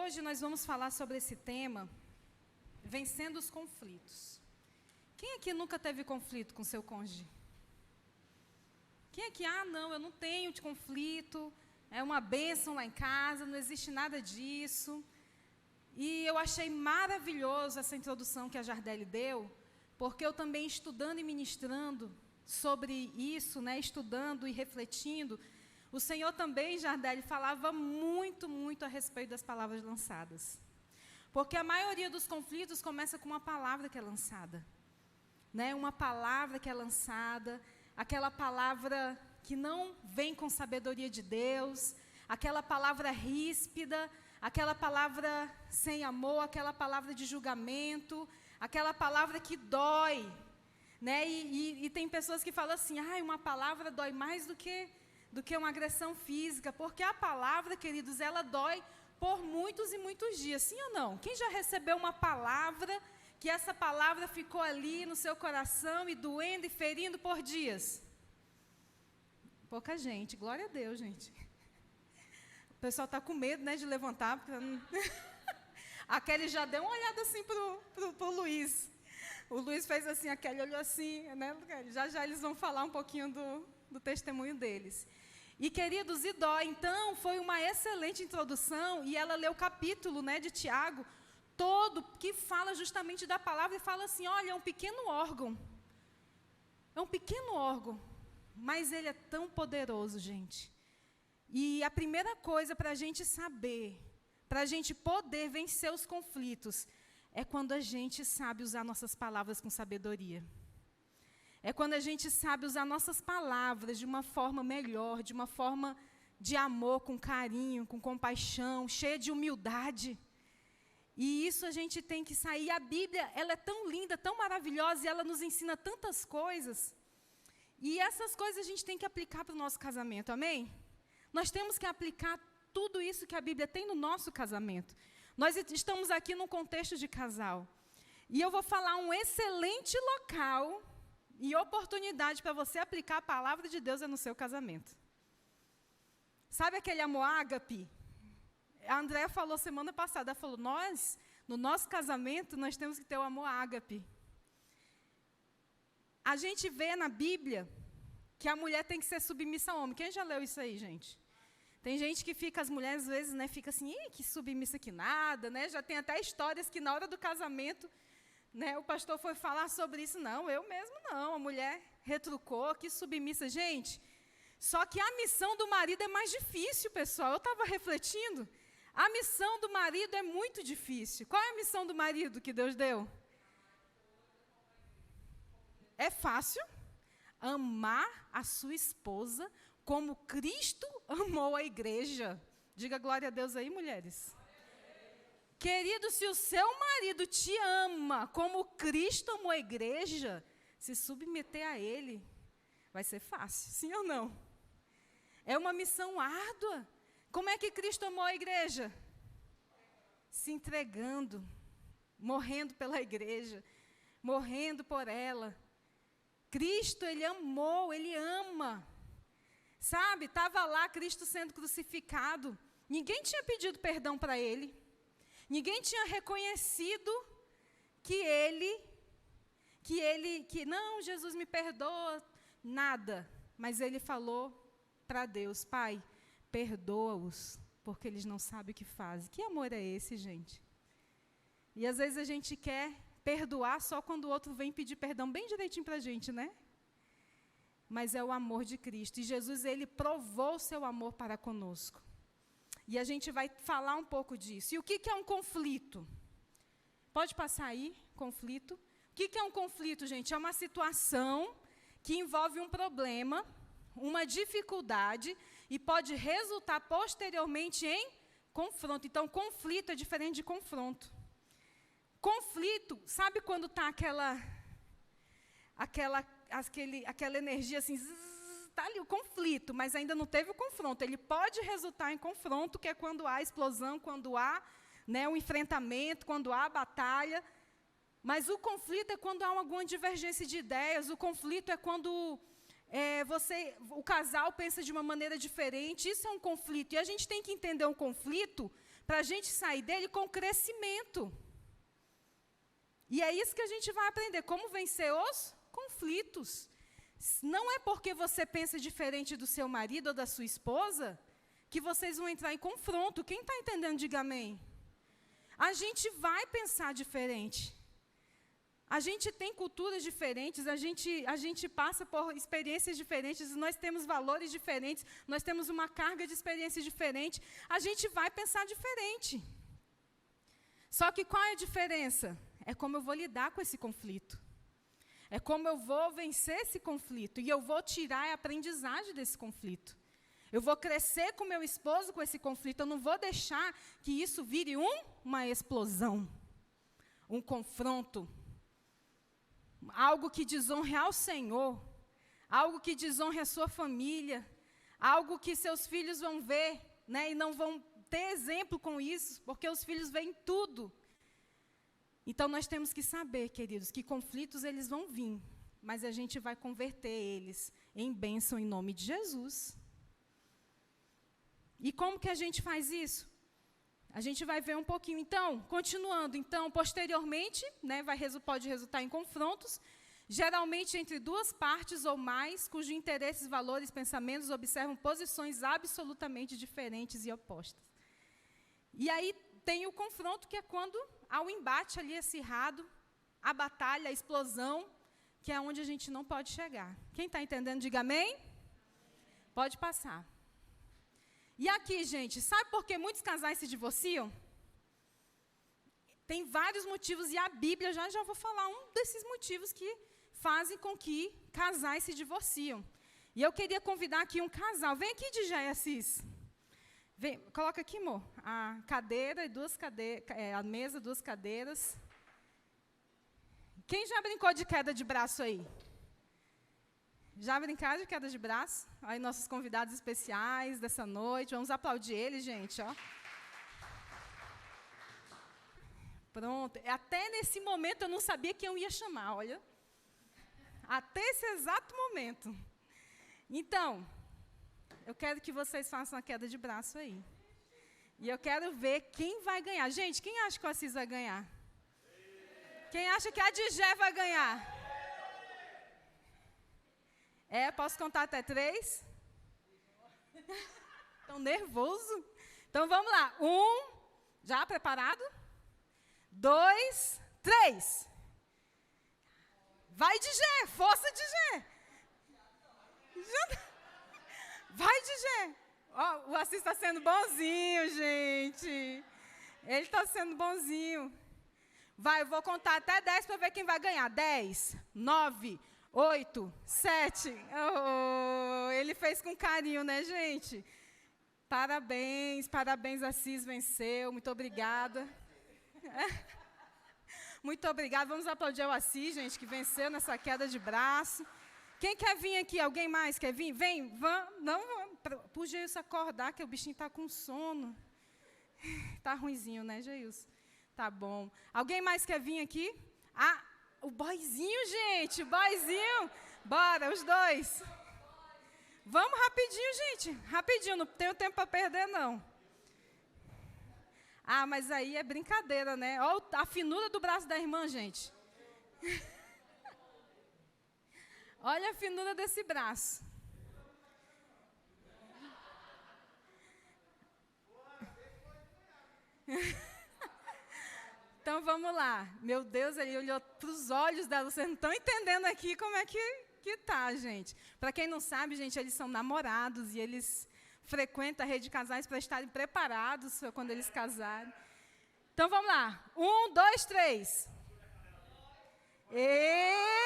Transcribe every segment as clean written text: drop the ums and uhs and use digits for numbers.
Hoje nós vamos falar sobre esse tema, vencendo os conflitos. Quem aqui nunca teve conflito com seu cônjuge? Quem aqui, não, eu não tenho de conflito, é uma bênção lá em casa, não existe nada disso. E eu achei maravilhoso essa introdução que a Jardeli deu, porque eu também estudando e ministrando sobre isso, estudando e refletindo, o Senhor também, Jardeli, falava muito a respeito das palavras lançadas. Porque a maioria dos conflitos começa com uma palavra que é lançada. Uma palavra que é lançada, aquela palavra que não vem com sabedoria de Deus, aquela palavra ríspida, aquela palavra sem amor, aquela palavra de julgamento, aquela palavra que dói. E tem pessoas que falam assim, uma palavra dói mais do que uma agressão física, porque a palavra, queridos, ela dói por muitos e muitos dias, sim ou não? Quem já recebeu uma palavra, que essa palavra ficou ali no seu coração e doendo e ferindo por dias? Pouca gente, glória a Deus, gente. O pessoal está com medo, de levantar, porque a Kelly já deu uma olhada assim pro Luiz. O Luiz fez assim, a Kelly olhou assim, já eles vão falar um pouquinho do testemunho deles. E, queridos, e dói. Então, foi uma excelente introdução, e ela leu o capítulo, de Tiago, todo, que fala justamente da palavra, e fala assim, olha, é um pequeno órgão. É um pequeno órgão, mas ele é tão poderoso, gente. E a primeira coisa para a gente saber, para a gente poder vencer os conflitos, é quando a gente sabe usar nossas palavras com sabedoria. É quando a gente sabe usar nossas palavras de uma forma melhor, de uma forma de amor, com carinho, com compaixão, cheia de humildade. E isso a gente tem que sair. A Bíblia, ela é tão linda, tão maravilhosa, e ela nos ensina tantas coisas. E essas coisas a gente tem que aplicar para o nosso casamento, amém? Nós temos que aplicar tudo isso que a Bíblia tem no nosso casamento. Nós estamos aqui num contexto de casal. E eu vou falar um excelente local e oportunidade para você aplicar a palavra de Deus no seu casamento. Sabe aquele amor ágape? A Andréa falou semana passada, ela falou, no nosso casamento, nós temos que ter o amor ágape. A gente vê na Bíblia que a mulher tem que ser submissa ao homem. Quem já leu isso aí, gente? Tem gente que fica, as mulheres às vezes, fica assim, que submissa que nada, Já tem até histórias que na hora do casamento, o pastor foi falar sobre isso. Não, eu mesmo não, a mulher retrucou, que submissa. Gente, só que a missão do marido é mais difícil, pessoal. Eu estava refletindo, a missão do marido é muito difícil. Qual é a missão do marido que Deus deu? É fácil amar a sua esposa como Cristo amou a igreja. Diga glória a Deus aí, mulheres. Querido, se o seu marido te ama como Cristo amou a igreja, se submeter a Ele vai ser fácil, sim ou não? É uma missão árdua. Como é que Cristo amou a igreja? Se entregando, morrendo pela igreja, morrendo por ela. Cristo, Ele amou, Ele ama. Sabe, estava lá Cristo sendo crucificado. Ninguém tinha pedido perdão para Ele. Ninguém tinha reconhecido que não, Jesus me perdoa, nada. Mas Ele falou para Deus, Pai, perdoa-os, porque eles não sabem o que fazem. Que amor é esse, gente? E às vezes a gente quer perdoar só quando o outro vem pedir perdão bem direitinho para a gente, Mas é o amor de Cristo. E Jesus, Ele provou o seu amor para conosco. E a gente vai falar um pouco disso. E o que é um conflito? Pode passar aí, conflito. O que é um conflito, gente? É uma situação que envolve um problema, uma dificuldade, e pode resultar posteriormente em confronto. Então, conflito é diferente de confronto. Conflito, sabe quando está aquela energia assim, está ali o conflito, mas ainda não teve o confronto. Ele pode resultar em confronto, que é quando há explosão, quando há um enfrentamento, quando há batalha. Mas o conflito é quando há alguma divergência de ideias. O conflito é quando o casal pensa de uma maneira diferente, isso é um conflito. E a gente tem que entender um conflito para a gente sair dele com crescimento. E é isso que a gente vai aprender, como vencer os conflitos. Não é porque você pensa diferente do seu marido ou da sua esposa que vocês vão entrar em confronto. Quem está entendendo, diga amém. A gente vai pensar diferente. A gente tem culturas diferentes, a gente passa por experiências diferentes, nós temos valores diferentes, nós temos uma carga de experiência diferente. A gente vai pensar diferente. Só que qual é a diferença? É como eu vou lidar com esse conflito. É como eu vou vencer esse conflito. E eu vou tirar a aprendizagem desse conflito. Eu vou crescer com meu esposo com esse conflito. Eu não vou deixar que isso vire uma explosão, um confronto. Algo que desonre ao Senhor, algo que desonre a sua família, algo que seus filhos vão ver, né, e não vão ter exemplo com isso, porque os filhos veem tudo. Então, nós temos que saber, queridos, que conflitos eles vão vir, mas a gente vai converter eles em bênção em nome de Jesus. E como que a gente faz isso? A gente vai ver um pouquinho. Então, continuando. Então, posteriormente, né, pode resultar em confrontos, geralmente entre duas partes ou mais, cujos interesses, valores, pensamentos observam posições absolutamente diferentes e opostas. E aí tem o confronto, que é quando há o embate ali acirrado, a batalha, a explosão, que é onde a gente não pode chegar. Quem está entendendo, diga amém. Pode passar. E aqui, gente, sabe por que muitos casais se divorciam? Tem vários motivos, e a Bíblia, já vou falar um desses motivos que fazem com que casais se divorciam. E eu queria convidar aqui um casal. Vem aqui, DJ Assis. Vem, coloca aqui, amor, a cadeira e a mesa, duas cadeiras. Quem já brincou de queda de braço aí? Já brincaram de queda de braço? Aí nossos convidados especiais dessa noite. Vamos aplaudir eles, gente. Ó. Pronto. Até nesse momento eu não sabia quem eu ia chamar, olha. Até esse exato momento. Então, eu quero que vocês façam a queda de braço aí. E eu quero ver quem vai ganhar. Gente, quem acha que o Assis vai ganhar? Quem acha que a Digé vai ganhar? Posso contar até 3? Estão nervoso? Então, vamos lá. 1, já preparado? 2, 3. Vai, Digé, força, Digé. Vai, Digé. O Assis está sendo bonzinho, gente. Ele está sendo bonzinho. Vai, eu vou contar até 10 para ver quem vai ganhar. 10, 9, 8, 7. Oh, ele fez com carinho, né, gente? Parabéns, parabéns, Assis venceu. Muito obrigada. Muito obrigada. Vamos aplaudir o Assis, gente, que venceu nessa queda de braço. Quem quer vir aqui? Alguém mais quer vir? Vem, não, para o Geilson acordar, que o bichinho está com sono. Está ruinzinho, né, Geilson? Tá bom. Alguém mais quer vir aqui? Ah, o boizinho, gente, o boizinho. Bora, os dois. Vamos rapidinho, gente. Rapidinho, não tenho tempo para perder, não. Ah, mas aí é brincadeira, né? Olha a finura do braço da irmã, gente. Olha a finura desse braço. Então, vamos lá. Meu Deus, ele olhou para os olhos dela. Vocês não estão entendendo aqui como é que tá, gente. Para quem não sabe, gente, eles são namorados e eles frequentam a rede de casais para estarem preparados quando eles casarem. Então, vamos lá. 1, 2, 3. Eita!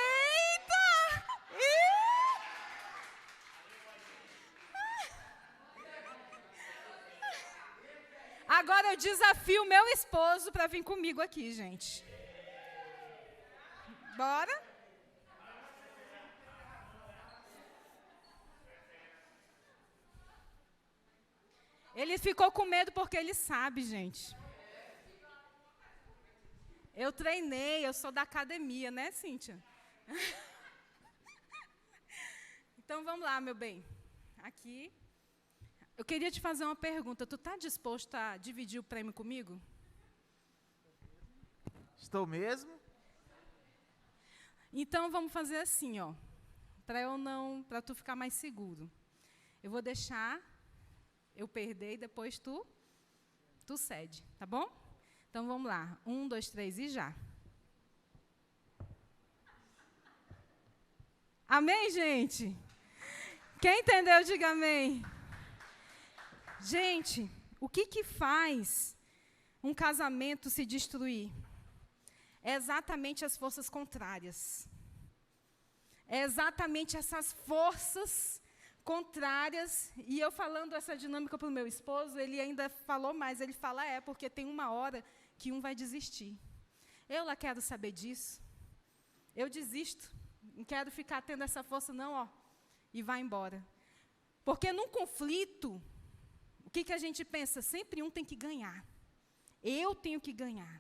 Agora eu desafio o meu esposo para vir comigo aqui, gente. Bora? Ele ficou com medo porque ele sabe, gente. Eu treinei, eu sou da academia, né, Cíntia? Então, vamos lá, meu bem. Aqui. Eu queria te fazer uma pergunta. Tu está disposto a dividir o prêmio comigo? Estou mesmo? Então, vamos fazer assim, ó. Para tu ficar mais seguro. Eu vou deixar eu perder e depois tu cede, tá bom? Então, vamos lá. 1, 2, 3 e já. Amém, gente? Quem entendeu, diga amém. Gente, o que faz um casamento se destruir? É exatamente as forças contrárias. É exatamente essas forças contrárias. E eu falando essa dinâmica para o meu esposo, ele ainda falou mais. Ele fala, porque tem uma hora que um vai desistir. Eu lá quero saber disso. Eu desisto. Não quero ficar tendo essa força, não, e vai embora. Porque num conflito, o que a gente pensa? Sempre um tem que ganhar. Eu tenho que ganhar.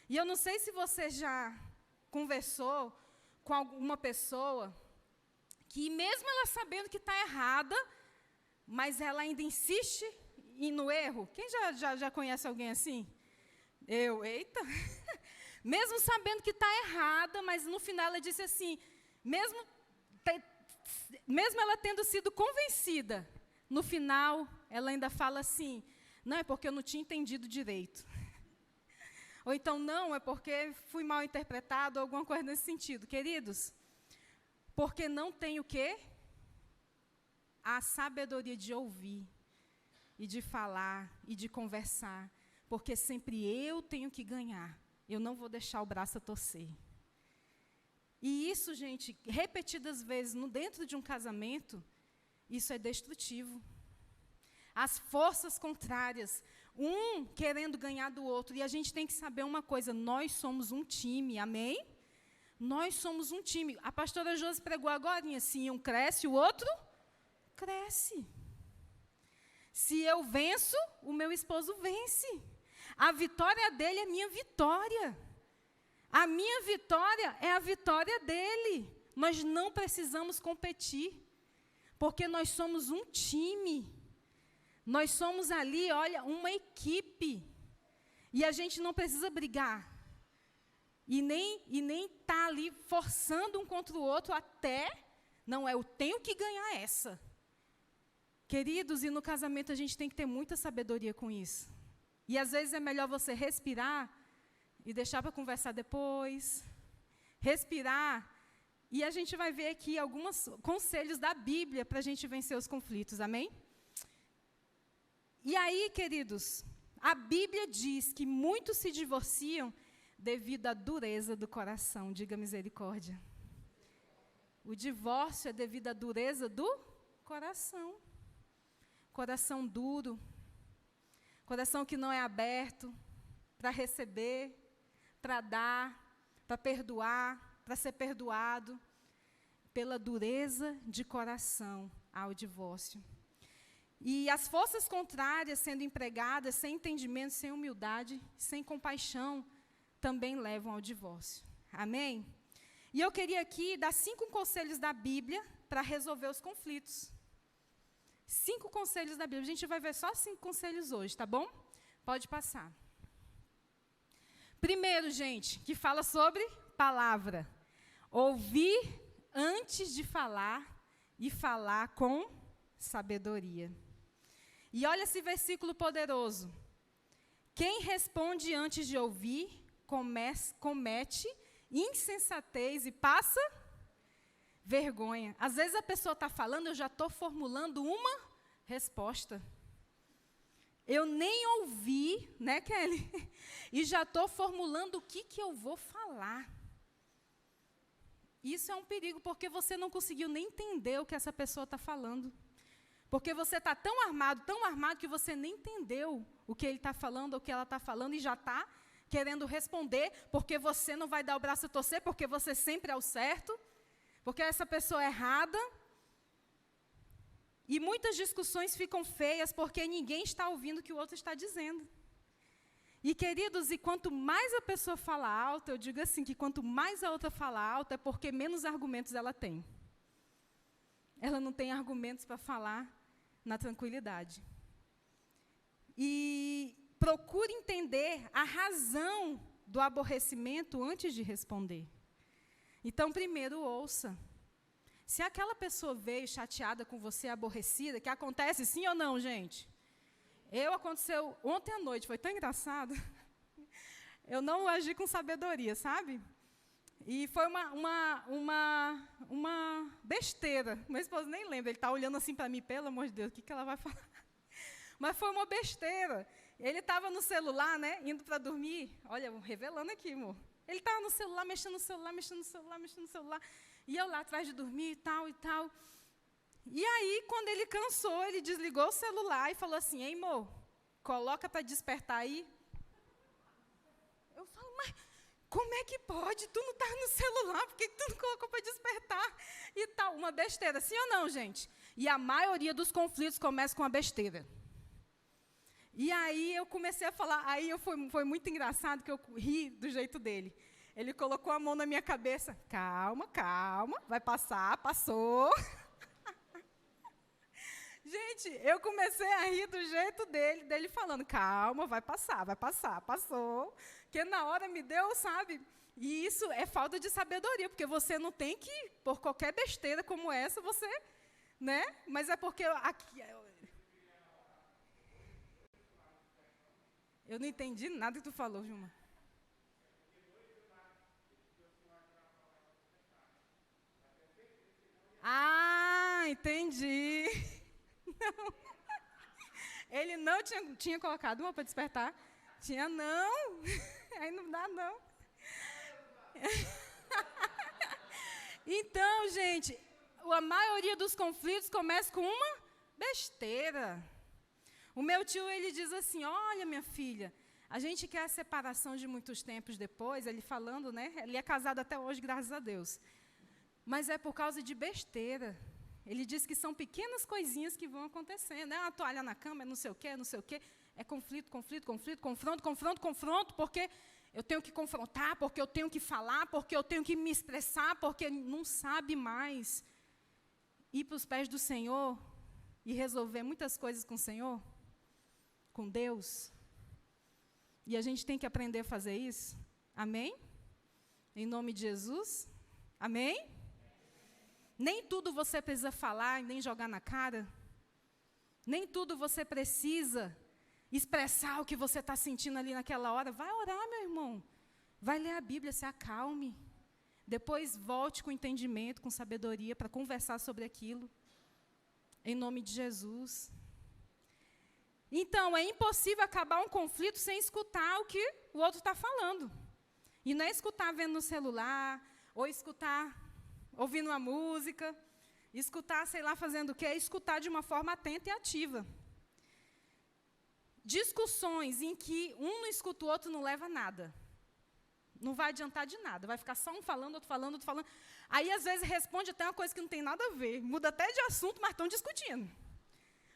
E eu não sei se você já conversou com alguma pessoa que, mesmo ela sabendo que está errada, mas ela ainda insiste no erro. Quem já conhece alguém assim? Eita! Mesmo sabendo que está errada, mas no final ela disse assim, mesmo ela tendo sido convencida, no final ela ainda fala assim, não, é porque eu não tinha entendido direito. Ou então, não, é porque fui mal interpretado, alguma coisa nesse sentido. Queridos, porque não tem o quê? A sabedoria de ouvir, e de falar, e de conversar. Porque sempre eu tenho que ganhar. Eu não vou deixar o braço a torcer. E isso, gente, repetidas vezes dentro de um casamento, isso é destrutivo. As forças contrárias, um querendo ganhar do outro. E a gente tem que saber uma coisa, nós somos um time, amém? Nós somos um time. A pastora Josi pregou agora assim, um cresce, o outro cresce. Se eu venço, o meu esposo vence. A vitória dele é minha vitória. A minha vitória é a vitória dele. Nós não precisamos competir, porque nós somos um time. Nós somos ali, olha, uma equipe. E a gente não precisa brigar. E nem tá ali forçando um contra o outro até, não, eu tenho que ganhar essa. Queridos, e no casamento a gente tem que ter muita sabedoria com isso. E às vezes é melhor você respirar e deixar para conversar depois. Respirar. E a gente vai ver aqui alguns conselhos da Bíblia para a gente vencer os conflitos, amém? E aí, queridos, a Bíblia diz que muitos se divorciam devido à dureza do coração. Diga misericórdia. O divórcio é devido à dureza do coração. Coração duro. Coração que não é aberto para receber, para dar, para perdoar, para ser perdoado. Pela dureza de coração ao divórcio. E as forças contrárias sendo empregadas sem entendimento, sem humildade, sem compaixão, também levam ao divórcio. Amém? E eu queria aqui dar 5 conselhos da Bíblia para resolver os conflitos. 5 conselhos da Bíblia. A gente vai ver só 5 conselhos hoje, tá bom? Pode passar. Primeiro, gente, que fala sobre palavra. Ouvir antes de falar e falar com sabedoria. E olha esse versículo poderoso. Quem responde antes de ouvir, comete insensatez e passa vergonha. Às vezes a pessoa está falando, eu já estou formulando uma resposta. Eu nem ouvi, né, Kelly? E já estou formulando o que eu vou falar. Isso é um perigo, porque você não conseguiu nem entender o que essa pessoa está falando. Porque você está tão armado, que você nem entendeu o que ele está falando, o que ela está falando, e já está querendo responder, porque você não vai dar o braço a torcer, porque você sempre é o certo, porque essa pessoa é errada. E muitas discussões ficam feias, porque ninguém está ouvindo o que o outro está dizendo. E, queridos, e quanto mais a pessoa fala alto, eu digo assim, que quanto mais a outra fala alto, é porque menos argumentos ela tem. ela não tem argumentos para falar na tranquilidade. E procure entender a razão do aborrecimento antes de responder. Então, primeiro, ouça. Se aquela pessoa veio chateada com você, aborrecida, que acontece sim ou não, gente? Aconteceu ontem à noite, foi tão engraçado. Eu não agi com sabedoria, sabe? E foi uma besteira. Meu esposo nem lembra, ele está olhando assim para mim, pelo amor de Deus, o que ela vai falar? Mas foi uma besteira. Ele estava no celular, né, indo para dormir. Olha, revelando aqui, amor. Ele estava no celular, mexendo no celular, mexendo no celular, mexendo no celular. E eu lá atrás de dormir e tal, e tal. E aí, quando ele cansou, ele desligou o celular e falou assim, ei, amor, coloca para despertar aí. Eu falo, mas como é que pode? Tu não está no celular, por que tu não colocou para despertar? E tal, uma besteira, sim ou não, gente? E a maioria dos conflitos começa com a besteira. E aí eu comecei a falar, foi muito engraçado que eu ri do jeito dele. Ele colocou a mão na minha cabeça, calma, calma, vai passar, passou. Gente, eu comecei a rir do jeito dele falando, calma, vai passar, passou. Porque na hora me deu, sabe? E isso é falta de sabedoria, porque você não tem que, por qualquer besteira como essa, você, né? Mas é porque aqui... Eu não entendi nada que tu falou, Gilmar. Ah, entendi. Não. Ele não tinha colocado uma para despertar? Tinha não. Aí não dá, não. Então, gente, a maioria dos conflitos começa com uma besteira. O meu tio, ele diz assim, olha, minha filha, a gente quer a separação de muitos tempos depois, ele falando, né? Ele é casado até hoje, graças a Deus. Mas é por causa de besteira. Ele diz que são pequenas coisinhas que vão acontecendo. É uma toalha na cama, é não sei o quê, não sei o quê. É conflito, confronto, porque eu tenho que confrontar, porque eu tenho que falar, porque eu tenho que me expressar, porque não sabe mais ir para os pés do Senhor e resolver muitas coisas com o Senhor, com Deus. E a gente tem que aprender a fazer isso. Amém? Em nome de Jesus. Amém? Nem tudo você precisa falar e nem jogar na cara. Nem tudo você precisa expressar o que você está sentindo ali naquela hora. Vai orar, meu irmão. Vai ler a Bíblia, se acalme. Depois volte com entendimento, com sabedoria, para conversar sobre aquilo. Em nome de Jesus. Então, é impossível acabar um conflito sem escutar o que o outro está falando. E não é escutar vendo no celular, ou escutar ouvindo uma música, escutar, sei lá, fazendo o quê? É escutar de uma forma atenta e ativa. Discussões em que um não escuta o outro não leva a nada. Não vai adiantar de nada. Vai ficar só um falando, outro falando, outro falando. Aí, às vezes, responde até uma coisa que não tem nada a ver. Muda até de assunto, mas estão discutindo.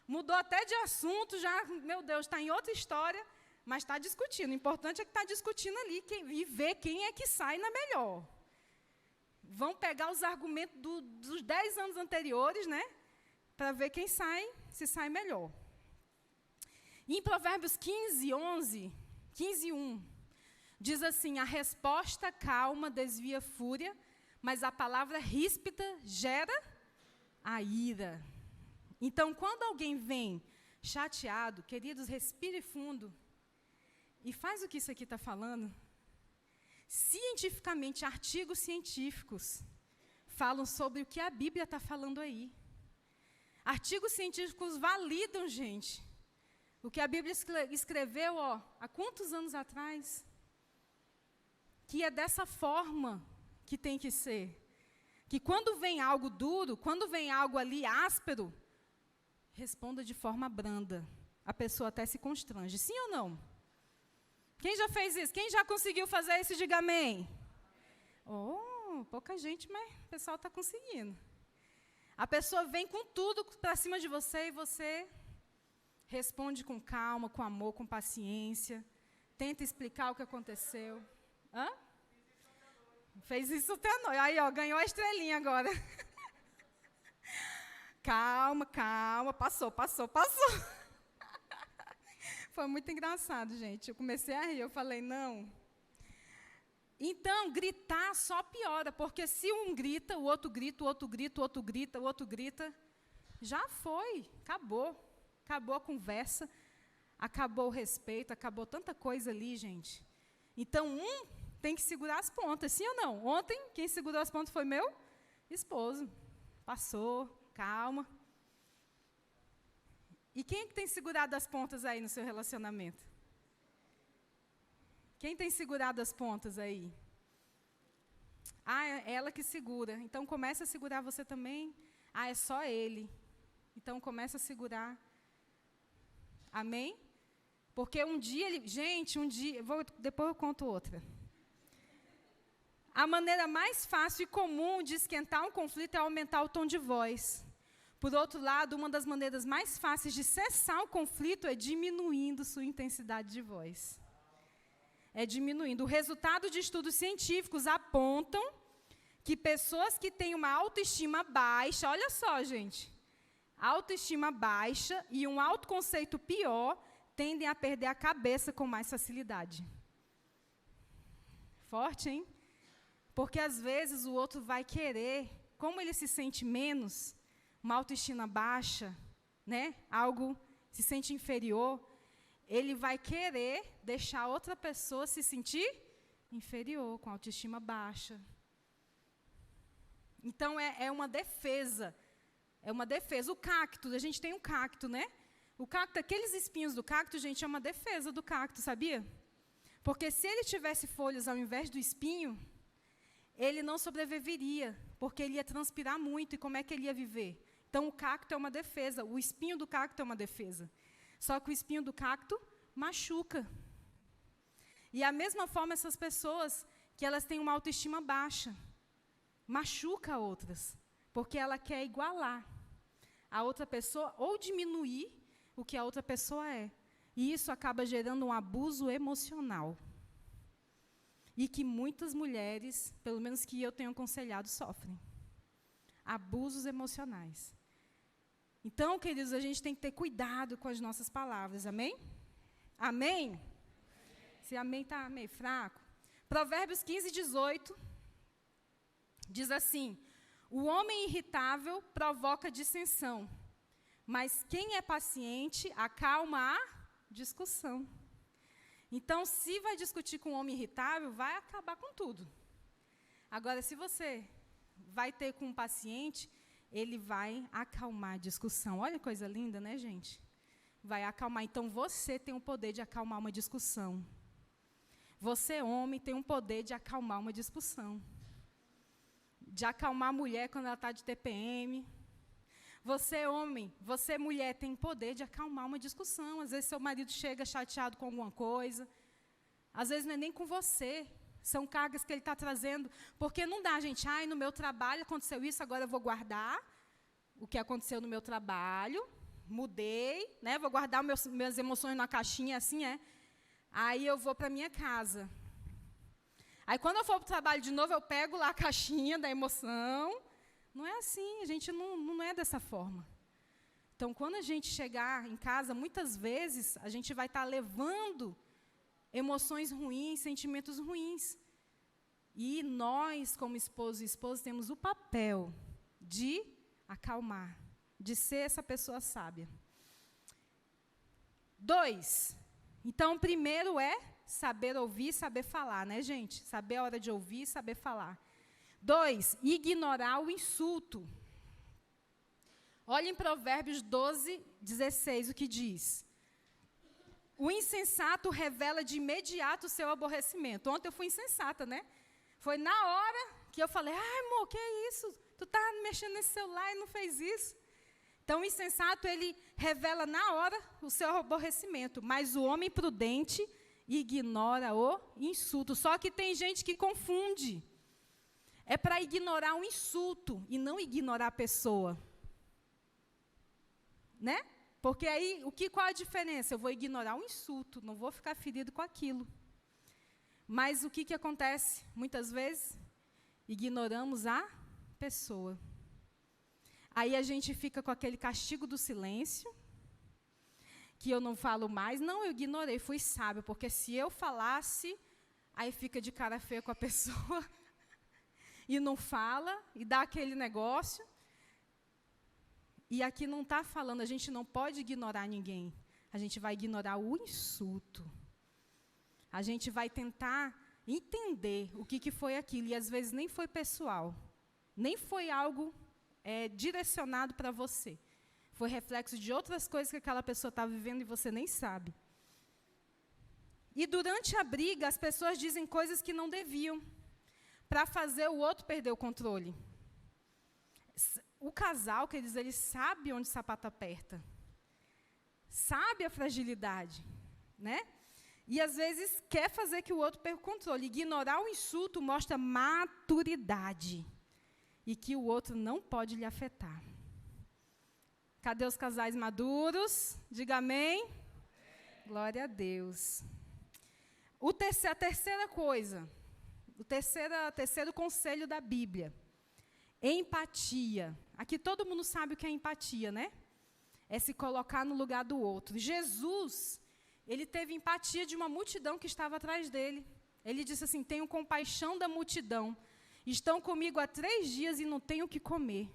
Mudou até de assunto, já, meu Deus, está em outra história, mas está discutindo. O importante é que está discutindo ali e ver quem é que sai na melhor. Vão pegar os argumentos dos 10 anos anteriores, né? Para ver quem se sai melhor. E em Provérbios 15, 1, diz assim, a resposta calma desvia a fúria, mas a palavra ríspida gera a ira. Então, quando alguém vem chateado, queridos, respire fundo e faz o que isso aqui está falando. Cientificamente, artigos científicos falam sobre o que a Bíblia está falando aí. Artigos científicos validam, gente, o que a Bíblia escreveu, há quantos anos atrás? Que é dessa forma que tem que ser. Que quando vem algo duro, quando vem algo ali áspero, responda de forma branda. A pessoa até se constrange. Sim ou não? Quem já fez isso? Quem já conseguiu fazer isso, diga amém. Oh, pouca gente, mas o pessoal está conseguindo. A pessoa vem com tudo para cima de você e você responde com calma, com amor, com paciência. Tenta explicar o que aconteceu. Hã? Fez isso até a noite. Aí, ganhou a estrelinha agora. Calma, calma, passou. Foi muito engraçado, gente. Eu comecei a rir, eu falei, não. Então, gritar só piora, porque se um grita, o outro grita, o outro grita, o outro grita, o outro grita, já foi, acabou. Acabou a conversa, acabou o respeito, acabou tanta coisa ali, gente. Então, um tem que segurar as pontas, sim ou não? Ontem, quem segurou as pontas foi meu esposo. Passou, calma. E quem é que tem segurado as pontas aí no seu relacionamento? Quem tem segurado as pontas aí? Ah, é ela que segura. Então, começa a segurar você também. Ah, é só ele. Então, começa a segurar. Amém? Porque um dia ele... Gente, um dia... depois eu conto outra. A maneira mais fácil e comum de esquentar um conflito é aumentar o tom de voz. Por outro lado, uma das maneiras mais fáceis de cessar o conflito é diminuindo sua intensidade de voz. É diminuindo. O resultado de estudos científicos apontam que pessoas que têm uma autoestima baixa, olha só, gente, autoestima baixa e um autoconceito pior, tendem a perder a cabeça com mais facilidade. Forte, hein? Porque, às vezes, o outro vai querer, como ele se sente menos, uma autoestima baixa, né? Algo, se sente inferior, ele vai querer deixar outra pessoa se sentir inferior, com autoestima baixa. Então, é uma defesa. É uma defesa. O cacto, a gente tem um cacto, né? O cacto, aqueles espinhos do cacto, gente, é uma defesa do cacto, sabia? Porque se ele tivesse folhas ao invés do espinho, ele não sobreviveria, porque ele ia transpirar muito, e como é que ele ia viver? Então, o cacto é uma defesa, o espinho do cacto é uma defesa. Só que o espinho do cacto machuca. E, a mesma forma, essas pessoas que elas têm uma autoestima baixa, machuca outras, porque ela quer igualar a outra pessoa ou diminuir o que a outra pessoa é. E isso acaba gerando um abuso emocional. E que muitas mulheres, pelo menos que eu tenho aconselhado, sofrem. Abusos emocionais. Então, queridos, a gente tem que ter cuidado com as nossas palavras, amém? Amém? Se amém está meio fraco. Provérbios 15, 18, diz assim, o homem irritável provoca dissensão, mas quem é paciente acalma a discussão. Então, se vai discutir com um homem irritável, vai acabar com tudo. Agora, se você vai ter com um paciente, ele vai acalmar a discussão. Olha que coisa linda, né, gente? Vai acalmar. Então, você tem o poder de acalmar uma discussão. Você, homem, tem o poder de acalmar uma discussão. De acalmar a mulher quando ela está de TPM. Você, homem, você, mulher, tem poder de acalmar uma discussão. Às vezes, seu marido chega chateado com alguma coisa. Às vezes, não é nem com você. São cargas que ele está trazendo. Porque não dá, gente. Ai, no meu trabalho aconteceu isso, agora eu vou guardar o que aconteceu no meu trabalho. Mudei, né? Vou guardar minhas emoções na caixinha, assim é. Aí eu vou para a minha casa. Aí, quando eu for para o trabalho de novo, eu pego lá a caixinha da emoção. Não é assim, a gente não é dessa forma. Então, quando a gente chegar em casa, muitas vezes, a gente vai estar levando emoções ruins, sentimentos ruins. E nós, como esposo e esposa, temos o papel de acalmar, de ser essa pessoa sábia. 2. Então, primeiro é saber ouvir, saber falar, né, gente? Saber a hora de ouvir, saber falar. 2, ignorar o insulto. Olha em Provérbios 12, 16, o que diz. O insensato revela de imediato o seu aborrecimento. Ontem eu fui insensata, né? Foi na hora que eu falei, ai, amor, que é isso? Tu tá mexendo nesse celular e não fez isso? Então, o insensato, ele revela na hora o seu aborrecimento, mas o homem prudente ignora o insulto. Só que tem gente que confunde. É para ignorar um insulto e não ignorar a pessoa. Né? Porque aí, qual a diferença? Eu vou ignorar um insulto, não vou ficar ferido com aquilo. Mas o que acontece? Muitas vezes, ignoramos a pessoa. Aí a gente fica com aquele castigo do silêncio, que eu não falo mais. Não, eu ignorei, fui sábio, porque se eu falasse, aí fica de cara feia com a pessoa, e não fala, e dá aquele negócio. E aqui não está falando, a gente não pode ignorar ninguém. A gente vai ignorar o insulto. A gente vai tentar entender o que foi aquilo, e às vezes nem foi pessoal, nem foi algo direcionado para você. Foi reflexo de outras coisas que aquela pessoa está vivendo e você nem sabe. E durante a briga, as pessoas dizem coisas que não deviam, para fazer o outro perder o controle. O casal, queridos, ele sabe onde o sapato aperta. Sabe a fragilidade, né? E, às vezes, quer fazer que o outro perca o controle. Ignorar o insulto mostra maturidade. E que o outro não pode lhe afetar. Cadê os casais maduros? Diga amém. Glória a Deus. A terceira coisa, o terceiro conselho da Bíblia. Empatia. Aqui todo mundo sabe o que é empatia, né? É se colocar no lugar do outro. Jesus, ele teve empatia de uma multidão que estava atrás dele. Ele disse assim, tenho compaixão da multidão. Estão comigo há 3 dias e não tenho o que comer.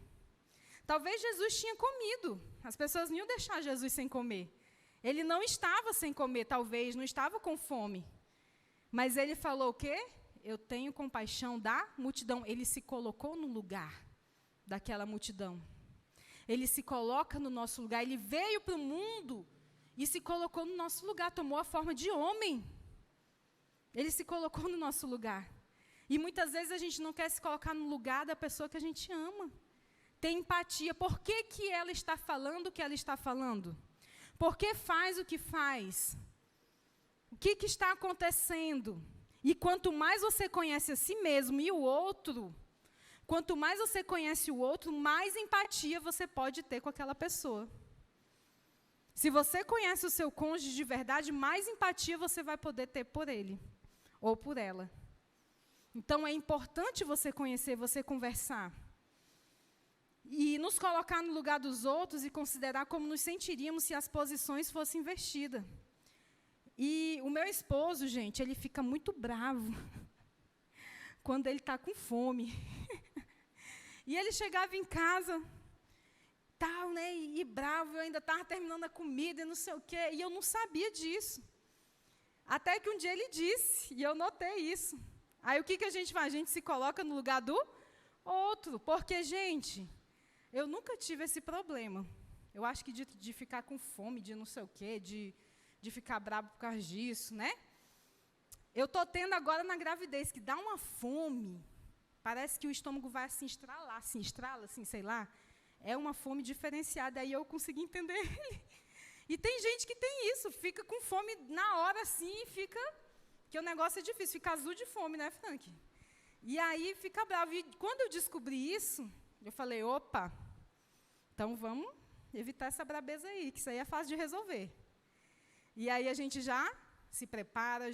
Talvez Jesus tinha comido. As pessoas não iam deixar Jesus sem comer. Ele não estava sem comer, talvez, não estava com fome. Mas ele falou o quê? Eu tenho compaixão da multidão. Ele se colocou no lugar daquela multidão. Ele se coloca no nosso lugar. Ele veio para o mundo e se colocou no nosso lugar. Tomou a forma de homem. Ele se colocou no nosso lugar. E muitas vezes a gente não quer se colocar no lugar da pessoa que a gente ama. Tem empatia. Por que ela está falando o que ela está falando? Por que faz o que faz? O que está acontecendo? E quanto mais você conhece a si mesmo e o outro, quanto mais você conhece o outro, mais empatia você pode ter com aquela pessoa. Se você conhece o seu cônjuge de verdade, mais empatia você vai poder ter por ele ou por ela. Então, é importante você conhecer, você conversar. E nos colocar no lugar dos outros e considerar como nos sentiríamos se as posições fossem invertidas. E o meu esposo, gente, ele fica muito bravo quando ele está com fome. E ele chegava em casa, tal, né, e bravo, eu ainda estava terminando a comida e não sei o quê, e eu não sabia disso. Até que um dia ele disse, e eu notei isso. Aí o que a gente faz? A gente se coloca no lugar do outro, porque, gente, eu nunca tive esse problema. Eu acho que de ficar com fome, de não sei o quê, de ficar bravo por causa disso, né? Eu estou tendo agora na gravidez, que dá uma fome, parece que o estômago vai assim estralar, assim, estrala, assim, sei lá. É uma fome diferenciada, aí eu consegui entender ele. E tem gente que tem isso, fica com fome na hora assim, e fica, que o negócio é difícil, fica azul de fome, né, Frank? E aí fica bravo. E quando eu descobri isso, eu falei, opa, então vamos evitar essa brabeza aí, que isso aí é fácil de resolver. E aí a gente já se prepara,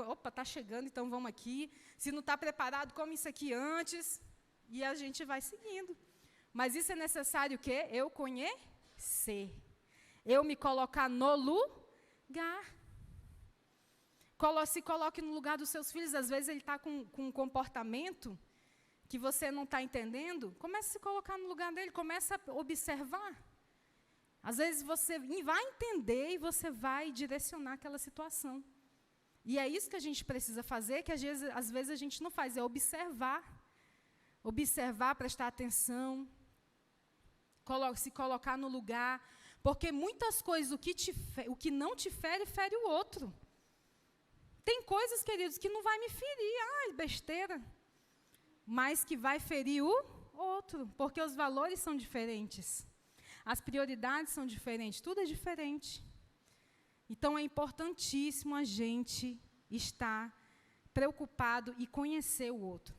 opa, está chegando, então vamos aqui. Se não está preparado, come isso aqui antes. E a gente vai seguindo. Mas isso é necessário o quê? Eu conhecer. Eu me colocar no lugar. Se coloque no lugar dos seus filhos. Às vezes ele está com um comportamento que você não está entendendo. Comece a se colocar no lugar dele, comece a observar. Às vezes você vai entender e você vai direcionar aquela situação. E é isso que a gente precisa fazer, que às vezes a gente não faz, é observar. Observar, prestar atenção, se colocar no lugar. Porque muitas coisas, o que não te fere, fere o outro. Tem coisas, queridos, que não vai me ferir, besteira. Mas que vai ferir o outro, porque os valores são diferentes. As prioridades são diferentes, tudo é diferente. Então, é importantíssimo a gente estar preocupado e conhecer o outro.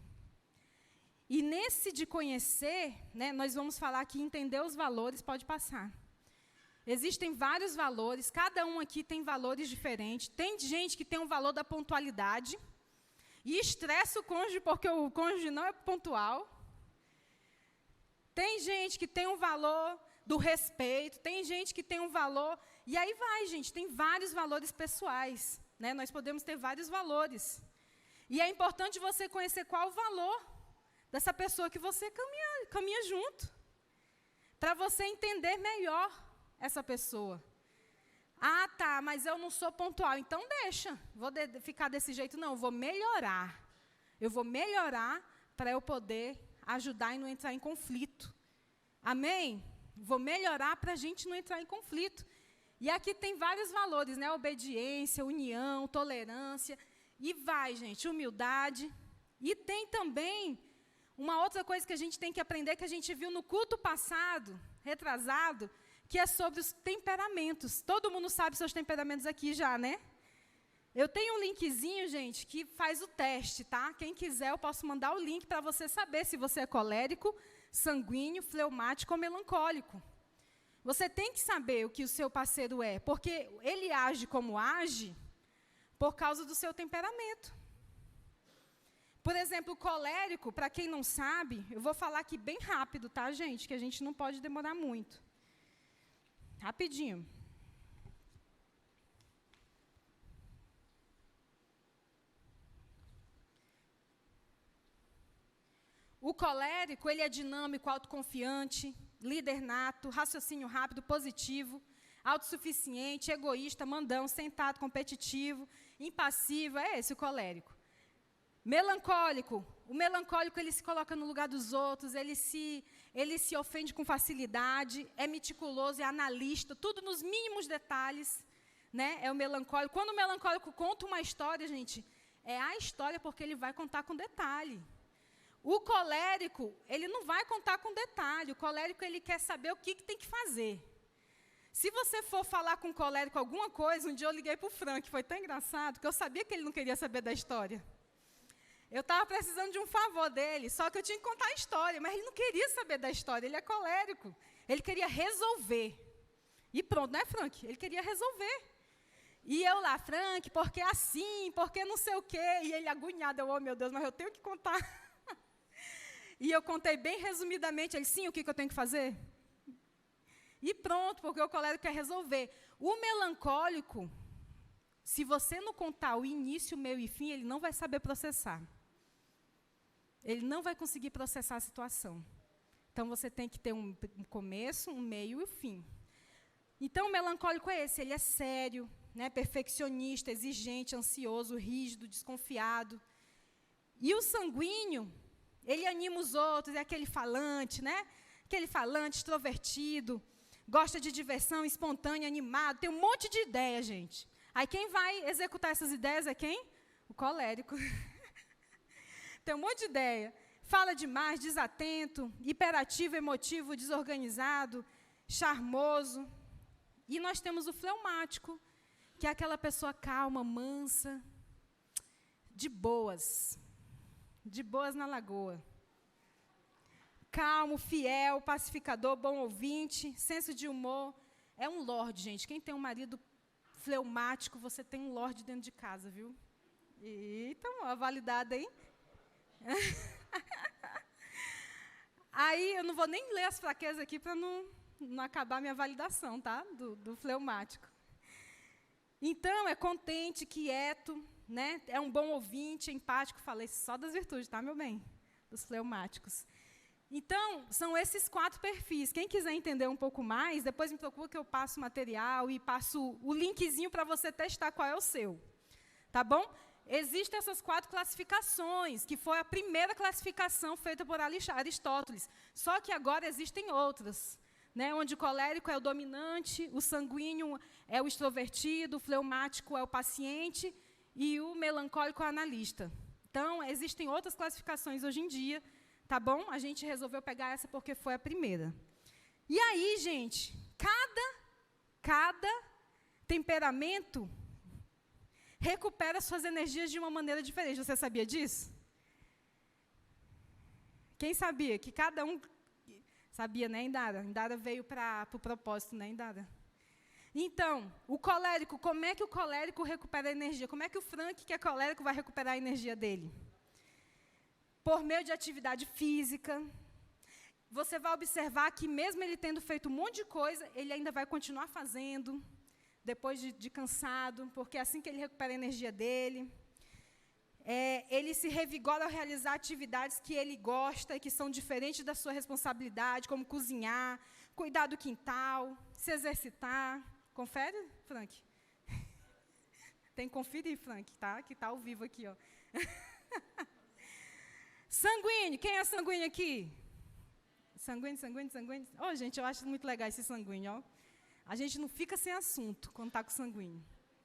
E nesse de conhecer, né, nós vamos falar que entender os valores pode passar. Existem vários valores, cada um aqui tem valores diferentes. Tem gente que tem um valor da pontualidade e estressa o cônjuge porque o cônjuge não é pontual. Tem gente que tem um valor do respeito, tem gente que tem um valor, e aí vai, gente, tem vários valores pessoais, né? Nós podemos ter vários valores. E é importante você conhecer qual o valor dessa pessoa que você caminha junto, para você entender melhor essa pessoa. Ah, tá, mas eu não sou pontual, então deixa, vou ficar desse jeito, não, eu vou melhorar. Eu vou melhorar para eu poder ajudar e não entrar em conflito. Amém? Vou melhorar para a gente não entrar em conflito. E aqui tem vários valores, né? Obediência, união, tolerância. E vai, gente, humildade. E tem também uma outra coisa que a gente tem que aprender, que a gente viu no culto passado, retrasado, que é sobre os temperamentos. Todo mundo sabe seus temperamentos aqui já, né? Eu tenho um linkzinho, gente, que faz o teste, tá? Quem quiser, eu posso mandar o link para você saber se você é colérico, sanguíneo, fleumático ou melancólico. Você tem que saber o que o seu parceiro é, porque ele age como age por causa do seu temperamento. Por exemplo, o colérico, para quem não sabe, eu vou falar aqui bem rápido, tá, gente? Que a gente não pode demorar muito. Rapidinho. O colérico, ele é dinâmico, autoconfiante, líder nato, raciocínio rápido, positivo, autossuficiente, egoísta, mandão, sentado, competitivo, impassível, é esse o colérico. Melancólico, o melancólico ele se coloca no lugar dos outros, ele se ofende com facilidade, é meticuloso, é analista, tudo nos mínimos detalhes, né? É o melancólico. Quando o melancólico conta uma história, gente, é a história porque ele vai contar com detalhe. O colérico, ele não vai contar com detalhe. O colérico, ele quer saber o que tem que fazer. Se você for falar com o colérico alguma coisa, um dia eu liguei para o Frank, foi tão engraçado, que eu sabia que ele não queria saber da história. Eu estava precisando de um favor dele, só que eu tinha que contar a história, mas ele não queria saber da história, ele é colérico. Ele queria resolver. E pronto, né, Frank? Ele queria resolver. E eu lá, Frank, porque assim, porque não sei o quê. E ele agoniado, eu, oh meu Deus, mas eu tenho que contar. E eu contei bem resumidamente, ele, sim, o que eu tenho que fazer? E pronto, porque o colérico quer resolver. O melancólico, se você não contar o início, o meio e fim, ele não vai saber processar. Ele não vai conseguir processar a situação. Então, você tem que ter um começo, um meio e um fim. Então, o melancólico é esse, ele é sério, né, perfeccionista, exigente, ansioso, rígido, desconfiado. E o sanguíneo, ele anima os outros, é aquele falante, né? Aquele falante, extrovertido, gosta de diversão, espontâneo, animado, tem um monte de ideia, gente. Aí quem vai executar essas ideias é quem? O colérico. Tem um monte de ideia. Fala demais, desatento, hiperativo, emotivo, desorganizado, charmoso. E nós temos o fleumático, que é aquela pessoa calma, mansa, de boas na lagoa. Calmo, fiel, pacificador, bom ouvinte, senso de humor. É um lorde, gente. Quem tem um marido fleumático, você tem um lorde dentro de casa, viu? Eita, uma validada, hein? Aí, eu não vou nem ler as fraquezas aqui para não acabar minha validação, tá? Do fleumático. Então, é contente, quieto, né? É um bom ouvinte, empático. Falei só das virtudes, tá, meu bem? Dos fleumáticos. Então, são esses 4 perfis. Quem quiser entender um pouco mais, depois me procura que eu passo material e passo o linkzinho para você testar qual é o seu. Tá bom? Existem essas 4 classificações, que foi a primeira classificação feita por Aristóteles. Só que agora existem outras, né? Onde o colérico é o dominante, o sanguíneo é o extrovertido, o fleumático é o paciente e o melancólico é o analista. Então, existem outras classificações hoje em dia. Tá bom? A gente resolveu pegar essa porque foi a primeira. E aí, gente, cada temperamento recupera suas energias de uma maneira diferente. Você sabia disso? Quem sabia? Que cada um... Sabia, né, Indara? Indara veio para o propósito, né, Indara? Então, o colérico, como é que o colérico recupera a energia? Como é que o Frank, que é colérico, vai recuperar a energia dele? Por meio de atividade física. você vai observar que mesmo ele tendo feito um monte de coisa, ele ainda vai continuar fazendo, depois de cansado, porque é assim que ele recupera a energia dele. Ele se revigora ao realizar atividades que ele gosta e que são diferentes da sua responsabilidade, como cozinhar, cuidar do quintal, se exercitar. Confere, Frank? Tem que conferir, Frank, tá? Que está ao vivo aqui, ó. Sanguíneo. Quem é sanguíneo aqui? Sanguíneo. Oh, gente, eu acho muito legal esse sanguíneo, ó. A gente não fica sem assunto quando está com sanguíneo.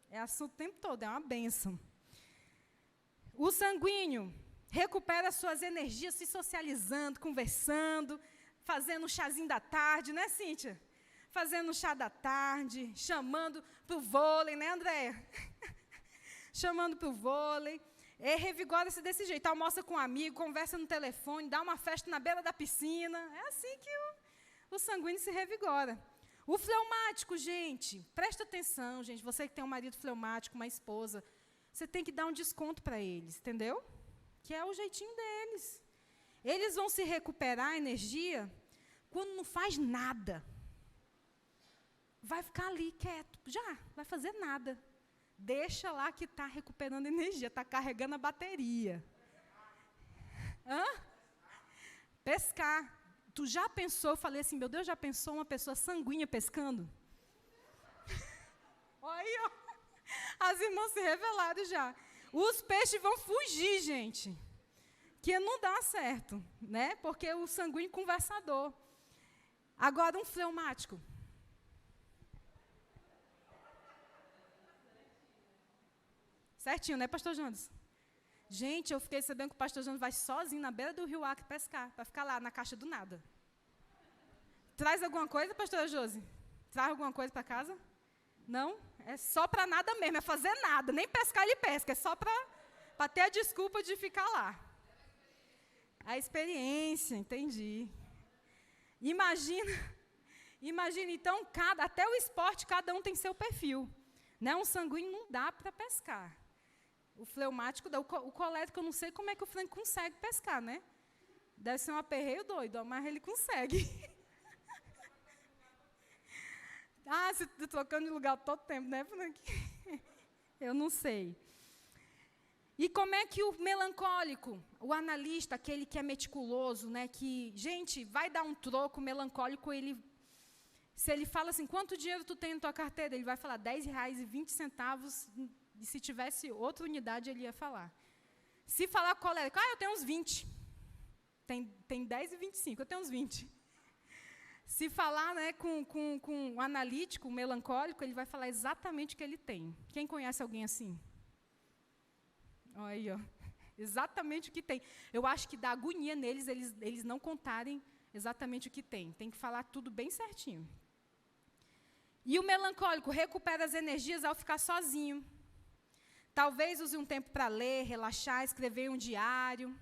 É assunto o tempo todo, é uma bênção. O sanguíneo recupera suas energias se socializando, conversando, fazendo um chazinho da tarde, né, Cíntia? Fazendo um chá da tarde, chamando para o vôlei, né, Andréia? Chamando para o vôlei. Revigora-se desse jeito, almoça com um amigo, conversa no telefone, dá uma festa na beira da piscina. É assim que o sanguíneo se revigora. O fleumático, gente, presta atenção, gente, você que tem um marido fleumático, uma esposa, você tem que dar um desconto para eles, entendeu? Que é o jeitinho deles. Eles vão se recuperar a energia quando não faz nada. Vai ficar ali quieto, já, vai fazer nada. Deixa lá que está recuperando energia, está carregando a bateria. Hã? Pescar. Tu já pensou, eu falei assim, meu Deus, já pensou uma pessoa sanguínea pescando? Olha aí, ó. As irmãs se revelaram já. Os peixes vão fugir, gente. Que não dá certo, né? Porque o sanguíneo conversador. Agora, um fleumático. Certinho, né, pastor Jonas? Gente, eu fiquei sabendo que o pastor Jonas vai sozinho na beira do rio Acre pescar, para ficar lá na caixa do nada. Traz alguma coisa, pastora Josi? Traz alguma coisa para casa? Não? É só para nada mesmo, é fazer nada. Nem pescar ele pesca, é só para ter a desculpa de ficar lá. A experiência, entendi. Imagina então, até o esporte, cada um tem seu perfil. Né? Um sanguíneo não dá para pescar. O fleumático dá. O colérico, eu não sei como é que o Frank consegue pescar, né? Deve ser um aperreio doido, mas ele consegue. Se trocando de lugar todo tempo, né, Frank? Eu não sei. E como é que o melancólico, o analista, aquele que é meticuloso, né, que, gente, vai dar um troco, o melancólico, se ele fala assim, quanto dinheiro tu tem na tua carteira? Ele vai falar R$10,20, e se tivesse outra unidade, ele ia falar. Se falar colérico, eu tenho uns 20. Tem 10 e 25, eu tenho uns 20. Se falar, né, com o analítico, o melancólico, ele vai falar exatamente o que ele tem. Quem conhece alguém assim? Olha aí, ó. Exatamente o que tem. Eu acho que dá agonia neles, eles não contarem exatamente o que tem. Tem que falar tudo bem certinho. E o melancólico recupera as energias ao ficar sozinho. Talvez use um tempo para ler, relaxar, escrever um diário.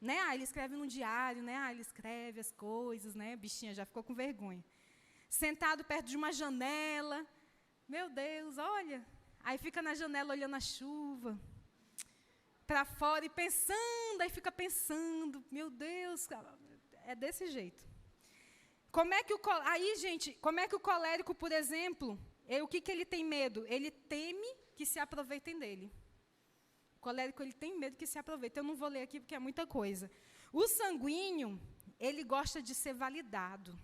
Né? Ele escreve num diário, né? Ele escreve as coisas, né? Bichinha, já ficou com vergonha. Sentado perto de uma janela. Meu Deus, olha. Aí fica na janela olhando a chuva. Para fora e pensando, aí fica pensando. Meu Deus, é desse jeito. Aí, gente, como é que o colérico, por exemplo, o que ele tem medo? Ele teme que se aproveitem dele. O colérico, ele tem medo que se aproveitem. Eu não vou ler aqui porque é muita coisa. O sanguíneo, ele gosta de ser validado.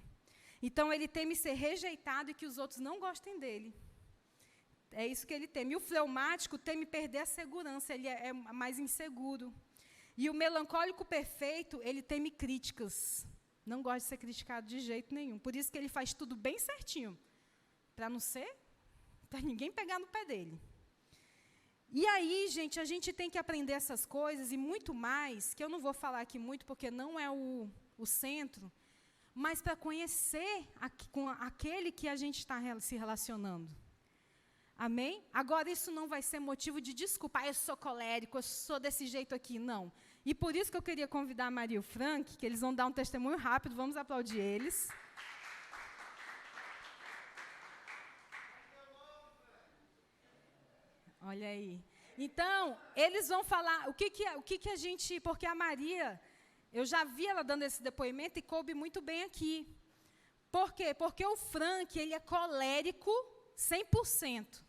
Então, ele teme ser rejeitado e que os outros não gostem dele. É isso que ele teme. E o fleumático teme perder a segurança, ele é mais inseguro. E o melancólico perfeito, ele teme críticas. Não gosta de ser criticado de jeito nenhum. Por isso que ele faz tudo bem certinho. Para não ser, para ninguém pegar no pé dele. E aí, gente, a gente tem que aprender essas coisas e muito mais, que eu não vou falar aqui muito porque não é o centro, mas para conhecer com aquele que a gente está se relacionando. Amém? Agora, isso não vai ser motivo de desculpa. Eu sou colérico, eu sou desse jeito aqui. Não. E por isso que eu queria convidar a Maria e o Frank, que eles vão dar um testemunho rápido, vamos aplaudir eles. Olha aí. Então, eles vão falar o que a gente... Porque a Maria, Eu já vi ela dando esse depoimento e coube muito bem aqui. Por quê? Porque o Frank, ele é colérico 100%.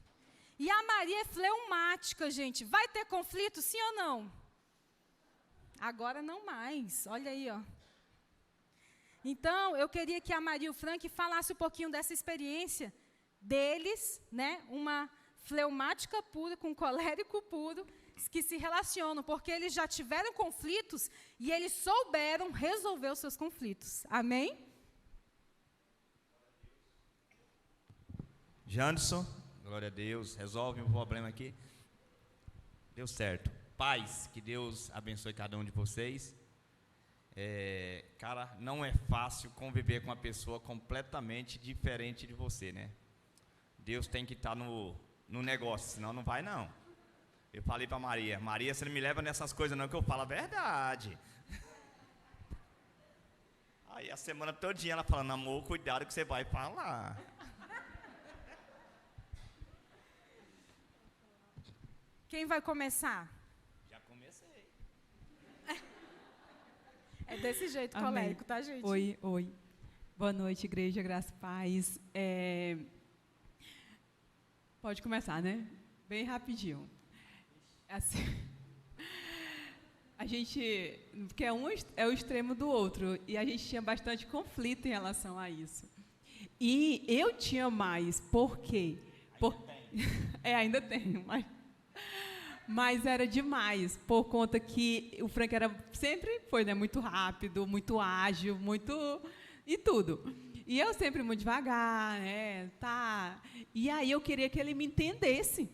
E a Maria é fleumática, gente. Vai ter conflito, sim ou não? Agora não mais. Olha aí, ó. Então, eu queria que a Maria e o Frank falassem um pouquinho dessa experiência deles, né? Uma fleumática pura com colérico puro, que se relacionam, porque eles já tiveram conflitos e eles souberam resolver os seus conflitos. Amém? Janderson, glória a Deus, resolve um problema aqui. Deu certo. Paz, que Deus abençoe cada um de vocês. Cara, não é fácil conviver com uma pessoa completamente diferente de você, né? Deus tem que estar no negócio, senão não vai não. Eu falei para Maria, você não me leva nessas coisas não, que eu falo a verdade. Aí a semana todinha ela falando, amor, cuidado que você vai falar. Quem vai começar? Já comecei. É desse jeito, Amém. colérico, tá, gente? Oi. Boa noite, igreja, graça e paz. Pode começar, né? Bem rapidinho. Assim, a gente, porque um é o extremo do outro, e a gente tinha bastante conflito em relação a isso. E eu tinha mais, por quê? Ainda tenho, mas era demais, por conta que o Frank sempre foi, né, muito rápido, muito ágil, e tudo. E eu sempre muito devagar, né, tá. E aí eu queria que ele me entendesse.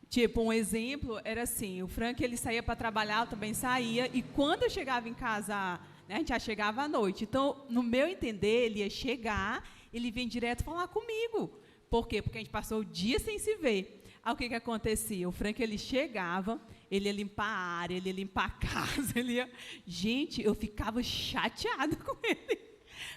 Tipo, um exemplo era assim, o Frank, ele saía para trabalhar, eu também saía, e quando eu chegava em casa, né, a gente já chegava à noite. Então, no meu entender, ele ia chegar, ele vinha direto falar comigo. Por quê? Porque a gente passou o dia sem se ver. Aí o que acontecia? O Frank, ele chegava, ele ia limpar a área, ele ia limpar a casa, Gente, eu ficava chateada com ele.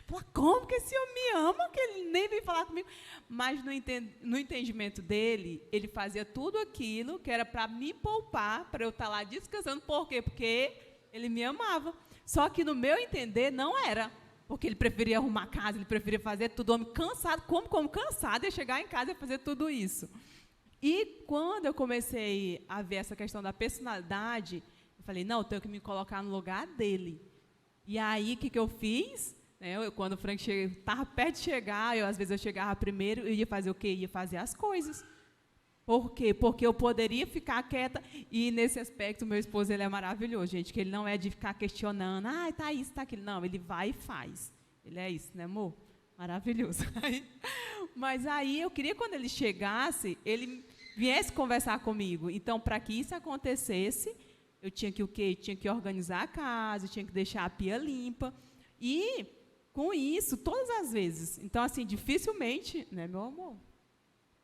Falei, como que esse homem me ama, que ele nem vem falar comigo? Mas no entendimento dele, ele fazia tudo aquilo que era para me poupar, para eu estar lá descansando. Por quê? Porque ele me amava. Só que no meu entender, não era. Porque ele preferia arrumar a casa, ele preferia fazer tudo. Homem cansado, como cansado, ia chegar em casa e fazer tudo isso. E quando eu comecei a ver essa questão da personalidade, eu falei, não, eu tenho que me colocar no lugar dele. E aí, o que eu fiz? Quando o Frank estava perto de chegar, às vezes eu chegava primeiro, eu ia fazer o quê? Ia fazer as coisas. Por quê? Porque eu poderia ficar quieta, e nesse aspecto, meu esposo, ele é maravilhoso, gente, que ele não é de ficar questionando, tá isso, tá aquilo. Não, ele vai e faz. Ele é isso, né, amor? Maravilhoso. Mas aí eu queria, quando ele chegasse, ele viesse conversar comigo. Então, para que isso acontecesse, eu tinha que o quê? Tinha que organizar a casa, tinha que deixar a pia limpa. E, com isso, todas as vezes. Então, assim, dificilmente, né, meu amor?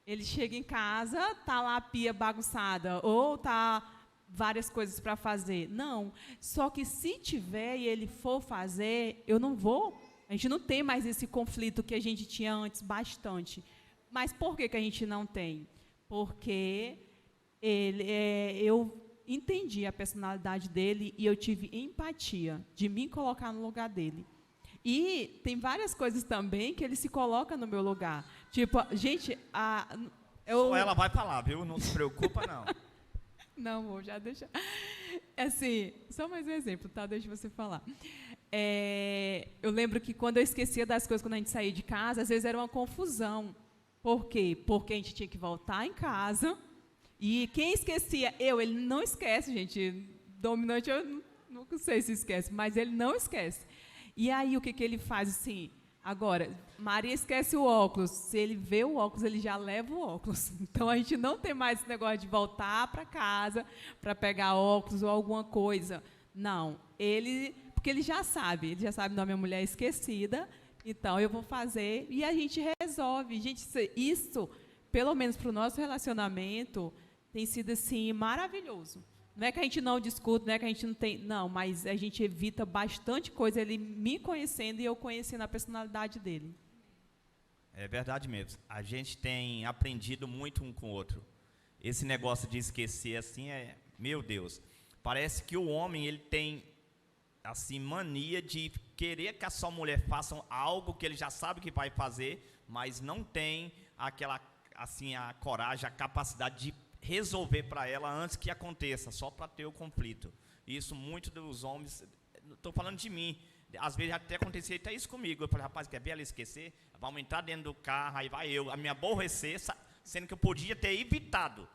Ele chega em casa, tá lá a pia bagunçada, ou tá várias coisas para fazer. Não. Só que se tiver e ele for fazer, eu não vou. A gente não tem mais esse conflito que a gente tinha antes bastante. Mas por que a gente não tem? Porque eu entendi a personalidade dele e eu tive empatia de me colocar no lugar dele. E tem várias coisas também que ele se coloca no meu lugar. Tipo, gente, Só ela vai falar, viu? Não se preocupa, não. Não, amor, já deixa. Assim, só mais um exemplo, tá? Deixa você falar. Eu lembro que quando eu esquecia das coisas, quando a gente saía de casa, às vezes era uma confusão. Por quê? Porque a gente tinha que voltar em casa, e quem esquecia? Ele não esquece, gente. Dominante, eu não sei se esquece, mas ele não esquece. E aí, o que ele faz assim? Agora, Maria esquece o óculos. Se ele vê o óculos, ele já leva o óculos. Então, a gente não tem mais esse negócio de voltar para casa para pegar óculos ou alguma coisa. Não. Porque ele já sabe não, minha mulher é esquecida, então eu vou fazer, e a gente resolve. Gente, isso, pelo menos para o nosso relacionamento, tem sido assim, maravilhoso. Não é que a gente não discute, não é que a gente não tem... Não, mas a gente evita bastante coisa, ele me conhecendo e eu conhecendo a personalidade dele. É verdade mesmo. A gente tem aprendido muito um com o outro. Esse negócio de esquecer assim meu Deus. Parece que o homem, ele tem assim, mania de querer que a sua mulher faça algo que ele já sabe que vai fazer, mas não tem aquela, assim, a coragem, a capacidade de resolver para ela antes que aconteça, só para ter o conflito. Isso, muitos dos homens, estou falando de mim, às vezes até acontecia até isso comigo. Eu falei, rapaz, quer ver ela esquecer? Vamos entrar dentro do carro, aí vai eu, a me aborrecer, sendo que eu podia ter evitado,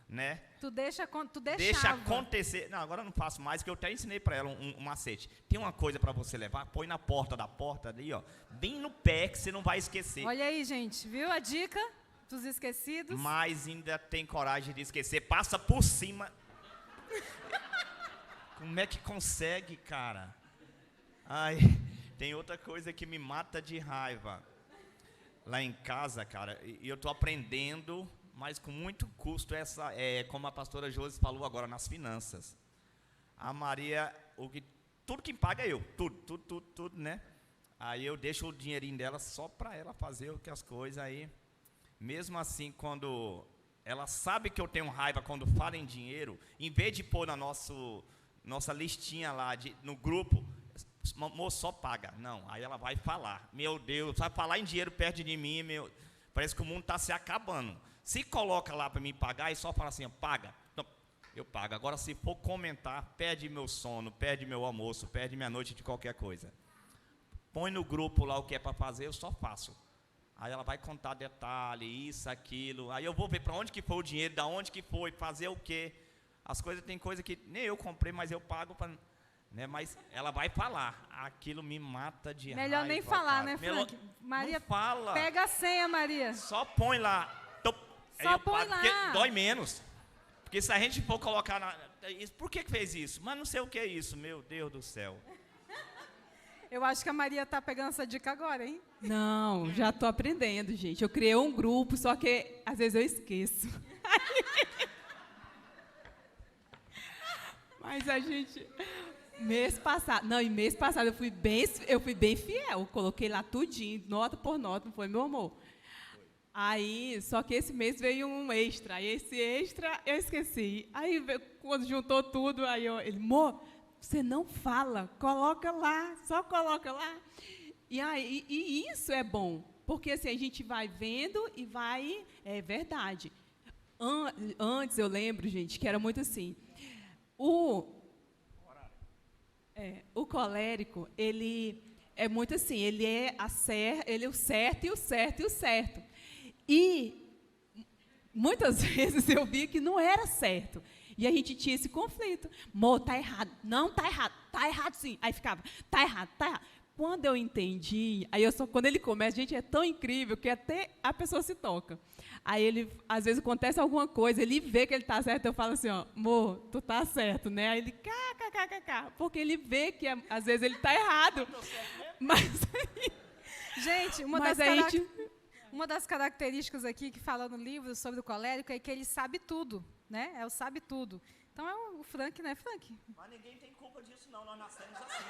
né? Tu deixava. Deixa acontecer. Não, agora eu não faço mais, que eu até ensinei para ela um macete. Tem uma coisa para você levar, põe na porta da porta ali, ó, bem no pé, que você não vai esquecer. Olha aí, gente, viu a dica dos esquecidos? Mas ainda tem coragem de esquecer, passa por cima. Como é que consegue, cara? Ai, tem outra coisa que me mata de raiva. Lá em casa, cara, e eu estou aprendendo, mas com muito custo, como a pastora Josi falou agora, nas finanças. A Maria, tudo que paga é eu, tudo, né? Aí eu deixo o dinheirinho dela só para ela fazer as coisas aí. Mesmo assim, quando ela sabe que eu tenho raiva quando fala em dinheiro, em vez de pôr na nossa listinha lá, no grupo, moço, só paga. Não, aí ela vai falar. Meu Deus, vai falar em dinheiro perto de mim, parece que o mundo está se acabando. Se coloca lá para mim pagar e só fala assim, paga. Não, eu pago. Agora, se for comentar, perde meu sono, perde meu almoço, perde minha noite de qualquer coisa. Põe no grupo lá o que é para fazer, eu só faço. Aí ela vai contar detalhe, isso, aquilo. Aí eu vou ver para onde que foi o dinheiro, da onde que foi, fazer o quê. As coisas, tem coisa que nem eu comprei, mas eu pago para... Né, mas ela vai falar, aquilo me mata de raiva. Melhor nem falar, né, Frank? Maria, não fala. Pega a senha, Maria. Só põe lá. Só põe lá. Porque dói menos. Porque se a gente for colocar por que fez isso? Mas não sei o que é isso, meu Deus do céu. Eu acho que a Maria está pegando essa dica agora, hein? Não, já estou aprendendo, gente. Eu criei um grupo, só que às vezes eu esqueço. Mas a gente... Mês passado eu fui bem fiel. Coloquei lá tudinho, nota por nota, não foi, meu amor? Aí, só que esse mês veio um extra. Aí esse extra eu esqueci. Aí, quando juntou tudo, aí ele, amor, você não fala, coloca lá, só coloca lá. E isso é bom, porque assim, a gente vai vendo e vai... É verdade. Antes eu lembro, gente, que era muito assim. O colérico, ele é muito assim, ele é o certo e o certo e o certo. E muitas vezes eu via que não era certo. E a gente tinha esse conflito. Amor, tá errado. Não, tá errado sim. Aí ficava, tá errado. Quando eu entendi, quando ele começa, gente, é tão incrível que até a pessoa se toca. Aí às vezes acontece alguma coisa, ele vê que ele está certo, eu falo assim, ó, amor, tu tá certo, né? Aí ele, porque ele vê que às vezes ele está errado. Mas gente, uma das características aqui que fala no livro sobre o colérico é que ele sabe tudo, né? É o sabe tudo. Então é o Frank, né, Frank? Mas ninguém tem culpa disso, não. Nós nascemos assim.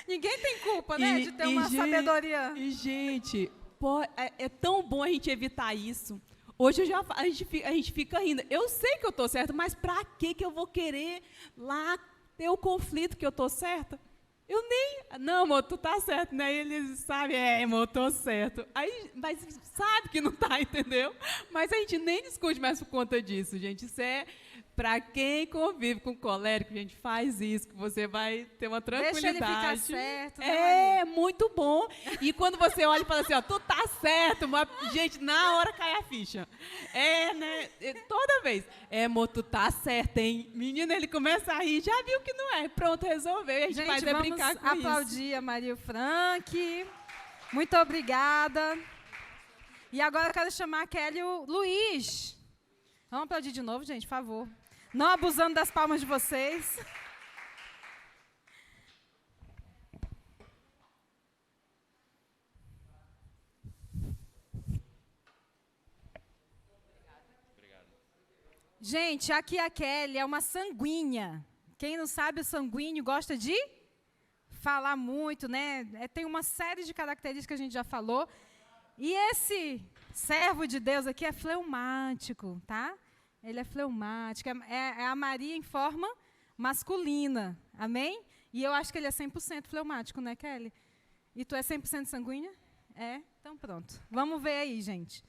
Ninguém tem culpa, né, de ter uma sabedoria. E, gente, é tão bom a gente evitar isso. Hoje a gente fica rindo. Eu sei que eu estou certa, mas para que eu vou querer lá ter o conflito que eu estou certa? Eu nem... Não, amor, tu tá certo, né? Eles sabem, amor, eu tô certo. Aí, mas sabe que não tá, entendeu? Mas a gente nem discute mais por conta disso, gente. Isso é para quem convive com colérico, gente, faz isso, que você vai ter uma tranquilidade. Deixa ele ficar certo, né, É, muito bom. E quando você olha e fala assim, ó, tu tá certo, mas, gente, na hora cai a ficha. Né? Toda vez. Amor, tu tá certo, hein? Menina, ele começa a rir, já viu que não é. Pronto, resolveu. E a gente vai brincar com isso. Aplaudir a Maria e o Frank. Muito obrigada. E agora eu quero chamar a Kelly e o Luiz. Vamos aplaudir de novo, gente, por favor. Não abusando das palmas de vocês. Obrigado. Gente, aqui a Kelly é uma sanguínea. Quem não sabe, o sanguíneo gosta de falar muito, né? Tem uma série de características que a gente já falou. E esse servo de Deus aqui é fleumático, tá? Ele é fleumático. É a Maria em forma masculina. Amém? E eu acho que ele é 100% fleumático, né, Kelly? E tu é 100% sanguínea? É? Então pronto. Vamos ver aí, gente.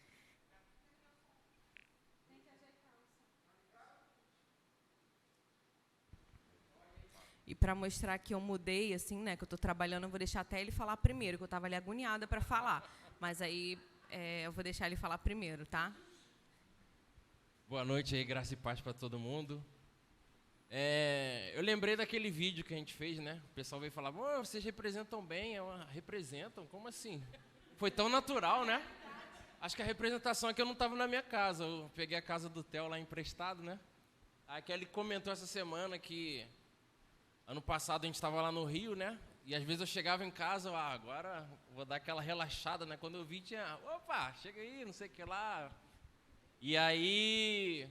E para mostrar que eu mudei, assim, né, que eu estou trabalhando, eu vou deixar até ele falar primeiro, que eu estava ali agoniada para falar. Mas aí eu vou deixar ele falar primeiro, tá? Boa noite aí, graça e paz para todo mundo. Eu lembrei daquele vídeo que a gente fez, né? O pessoal veio falar, vocês representam bem. Representam? Como assim? Foi tão natural, né? Acho que a representação é que eu não estava na minha casa. Eu peguei a casa do Theo lá emprestado, né? Aí que ele comentou essa semana que ano passado a gente estava lá no Rio, né? E às vezes eu chegava em casa, agora vou dar aquela relaxada, né? Quando eu vi, tinha, opa, chega aí, não sei o que lá. E aí,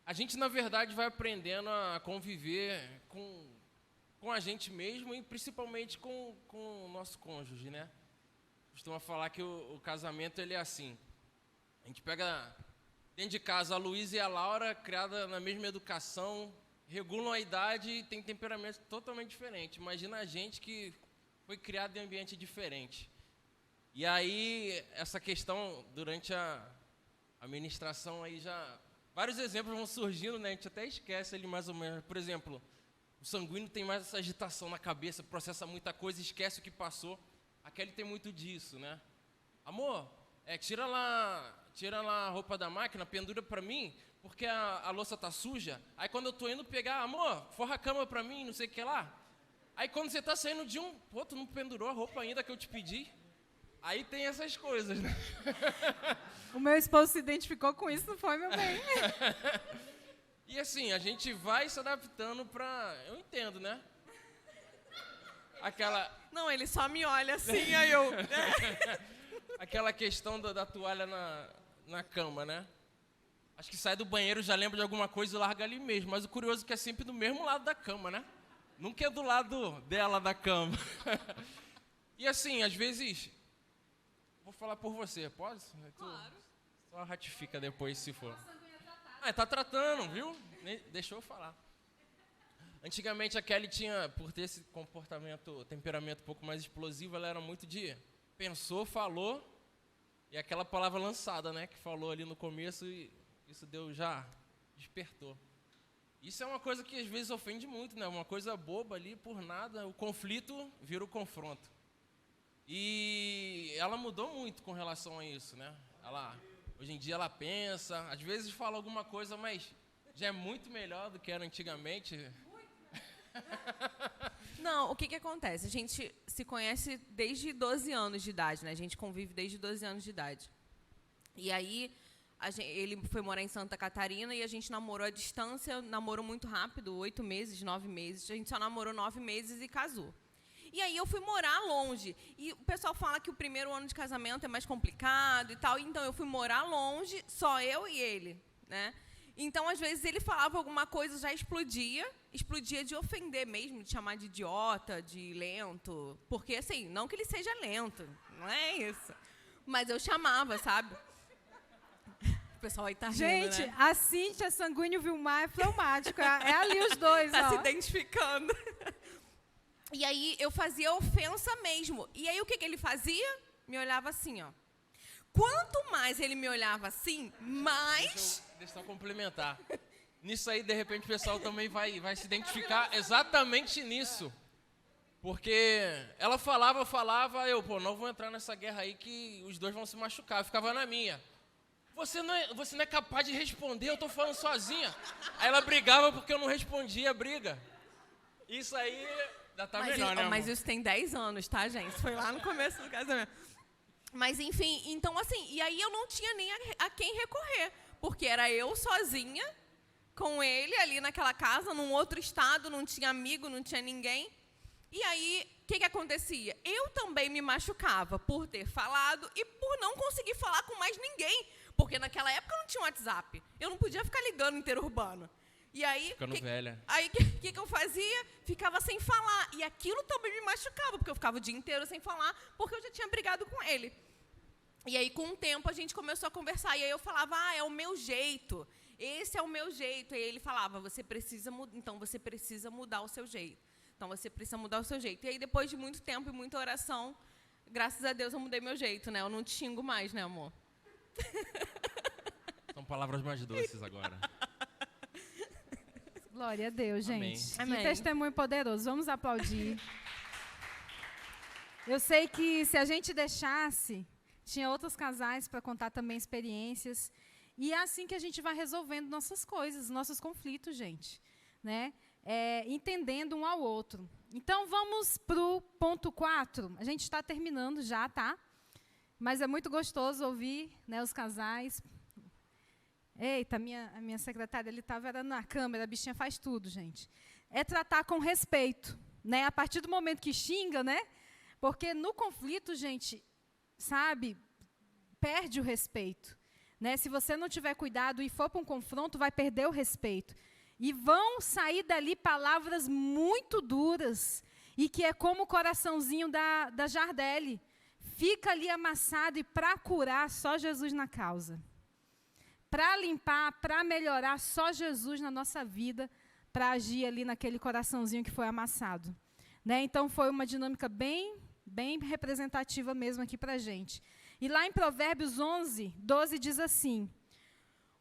a gente, na verdade, vai aprendendo a conviver com a gente mesmo e principalmente com o nosso cônjuge, né? Costuma falar que o casamento, ele é assim. A gente pega dentro de casa a Luísa e a Laura, criada na mesma educação, regulam a idade e tem temperamentos totalmente diferentes. Imagina a gente que foi criado em ambiente diferente. E aí, essa questão, durante a ministração aí já... Vários exemplos vão surgindo, né? A gente até esquece ali mais ou menos. Por exemplo, o sanguíneo tem mais essa agitação na cabeça, processa muita coisa, esquece o que passou. A Kelly tem muito disso, né? Amor, tira lá a roupa da máquina, pendura pra mim, porque a louça tá suja. Aí quando eu tô indo pegar, amor, forra a cama pra mim, não sei o que lá. Aí quando você tá saindo de tu não pendurou a roupa ainda que eu te pedi? Aí tem essas coisas, né? O meu esposo se identificou com isso, não foi, meu bem? E assim, a gente vai se adaptando pra... Eu entendo, né? Não, ele só me olha assim, aí eu... Aquela questão da toalha na cama, né? Acho que sai do banheiro, já lembra de alguma coisa e larga ali mesmo. Mas o curioso é que é sempre do mesmo lado da cama, né? Nunca é do lado dela da cama. E assim, às vezes... Vou falar por você, pode? Claro. Só ratifica depois, se for. Tá tratando, viu? Deixou eu falar. Antigamente a Kelly tinha, por ter esse temperamento um pouco mais explosivo, ela era muito de... Pensou, falou, e aquela palavra lançada, né? Que falou ali no começo e isso despertou. Isso é uma coisa que às vezes ofende muito, né? Uma coisa boba ali, por nada, o conflito vira o confronto. E ela mudou muito com relação a isso, né? Hoje em dia ela pensa, às vezes fala alguma coisa, mas já é muito melhor do que era antigamente. Não, o que acontece? A gente se conhece desde 12 anos de idade, né? A gente convive desde 12 anos de idade. E aí, ele foi morar em Santa Catarina e a gente namorou à distância, namorou muito rápido, 8 meses, 9 meses. A gente só namorou 9 meses e casou. E aí eu fui morar longe. E o pessoal fala que o primeiro ano de casamento é mais complicado e tal. Então eu fui morar longe, só eu e ele, né? Então, às vezes, ele falava alguma coisa, já explodia de ofender mesmo, de chamar de idiota, de lento. Porque, assim, não que ele seja lento, não é isso. Mas eu chamava, sabe? O pessoal aí tá rindo, Gente, né? a Cíntia, sanguíneo, Vilmar é fleumático. É ali os dois, Tá ó. se identificando. E aí, eu fazia ofensa mesmo. E aí, o que ele fazia? Me olhava assim, ó. Quanto mais ele me olhava assim, mais... Deixa eu complementar. Nisso aí, de repente, o pessoal também vai se identificar exatamente nisso. Porque ela falava, eu, não vou entrar nessa guerra aí que os dois vão se machucar. Eu ficava na minha. Você não é capaz de responder, eu tô falando sozinha. Aí ela brigava porque eu não respondia a briga. Isso aí já tá melhor, né, amor? Mas isso tem 10 anos, tá, gente? Foi lá no começo do casamento. Mas, enfim, então, assim, e aí eu não tinha nem a quem recorrer. Porque era eu sozinha, com ele ali naquela casa, num outro estado, não tinha amigo, não tinha ninguém. E aí, o que acontecia? Eu também me machucava por ter falado e por não conseguir falar com mais ninguém. Porque naquela época não tinha WhatsApp. Eu não podia ficar ligando interurbano. E aí, Ficando velha. Aí, o que eu fazia? Ficava sem falar. E aquilo também me machucava, porque eu ficava o dia inteiro sem falar, porque eu já tinha brigado com ele. E aí, com o tempo, a gente começou a conversar. E aí eu falava, é o meu jeito. Esse é o meu jeito. E aí ele falava, você precisa mudar o seu jeito. Então, você precisa mudar o seu jeito. E aí, depois de muito tempo e muita oração, graças a Deus, eu mudei meu jeito, né? Eu não te xingo mais, né, amor? São palavras mais doces agora. Glória a Deus, Amém. gente. Amém. Que testemunho poderoso. Vamos aplaudir. Eu sei que se a gente deixasse, tinha outros casais para contar também experiências. E é assim que a gente vai resolvendo nossas coisas, nossos conflitos, gente. Né? Entendendo um ao outro. Então, vamos para o ponto 4. A gente está terminando já, tá? Mas é muito gostoso ouvir, né, os casais. Eita, a minha secretária ali estava na câmera, a bichinha faz tudo, gente. É tratar com respeito. Né? A partir do momento que xinga, né? Porque no conflito, gente, sabe, perde o respeito. Né? Se você não tiver cuidado e for para um confronto, vai perder o respeito. E vão sair dali palavras muito duras, e que é como o coraçãozinho da Jardele. Fica ali amassado, e para curar, só Jesus na causa. Para limpar, para melhorar, só Jesus na nossa vida, para agir ali naquele coraçãozinho que foi amassado. Né? Então, foi uma dinâmica bem representativa mesmo aqui para a gente. E lá em Provérbios 11, 12, diz assim: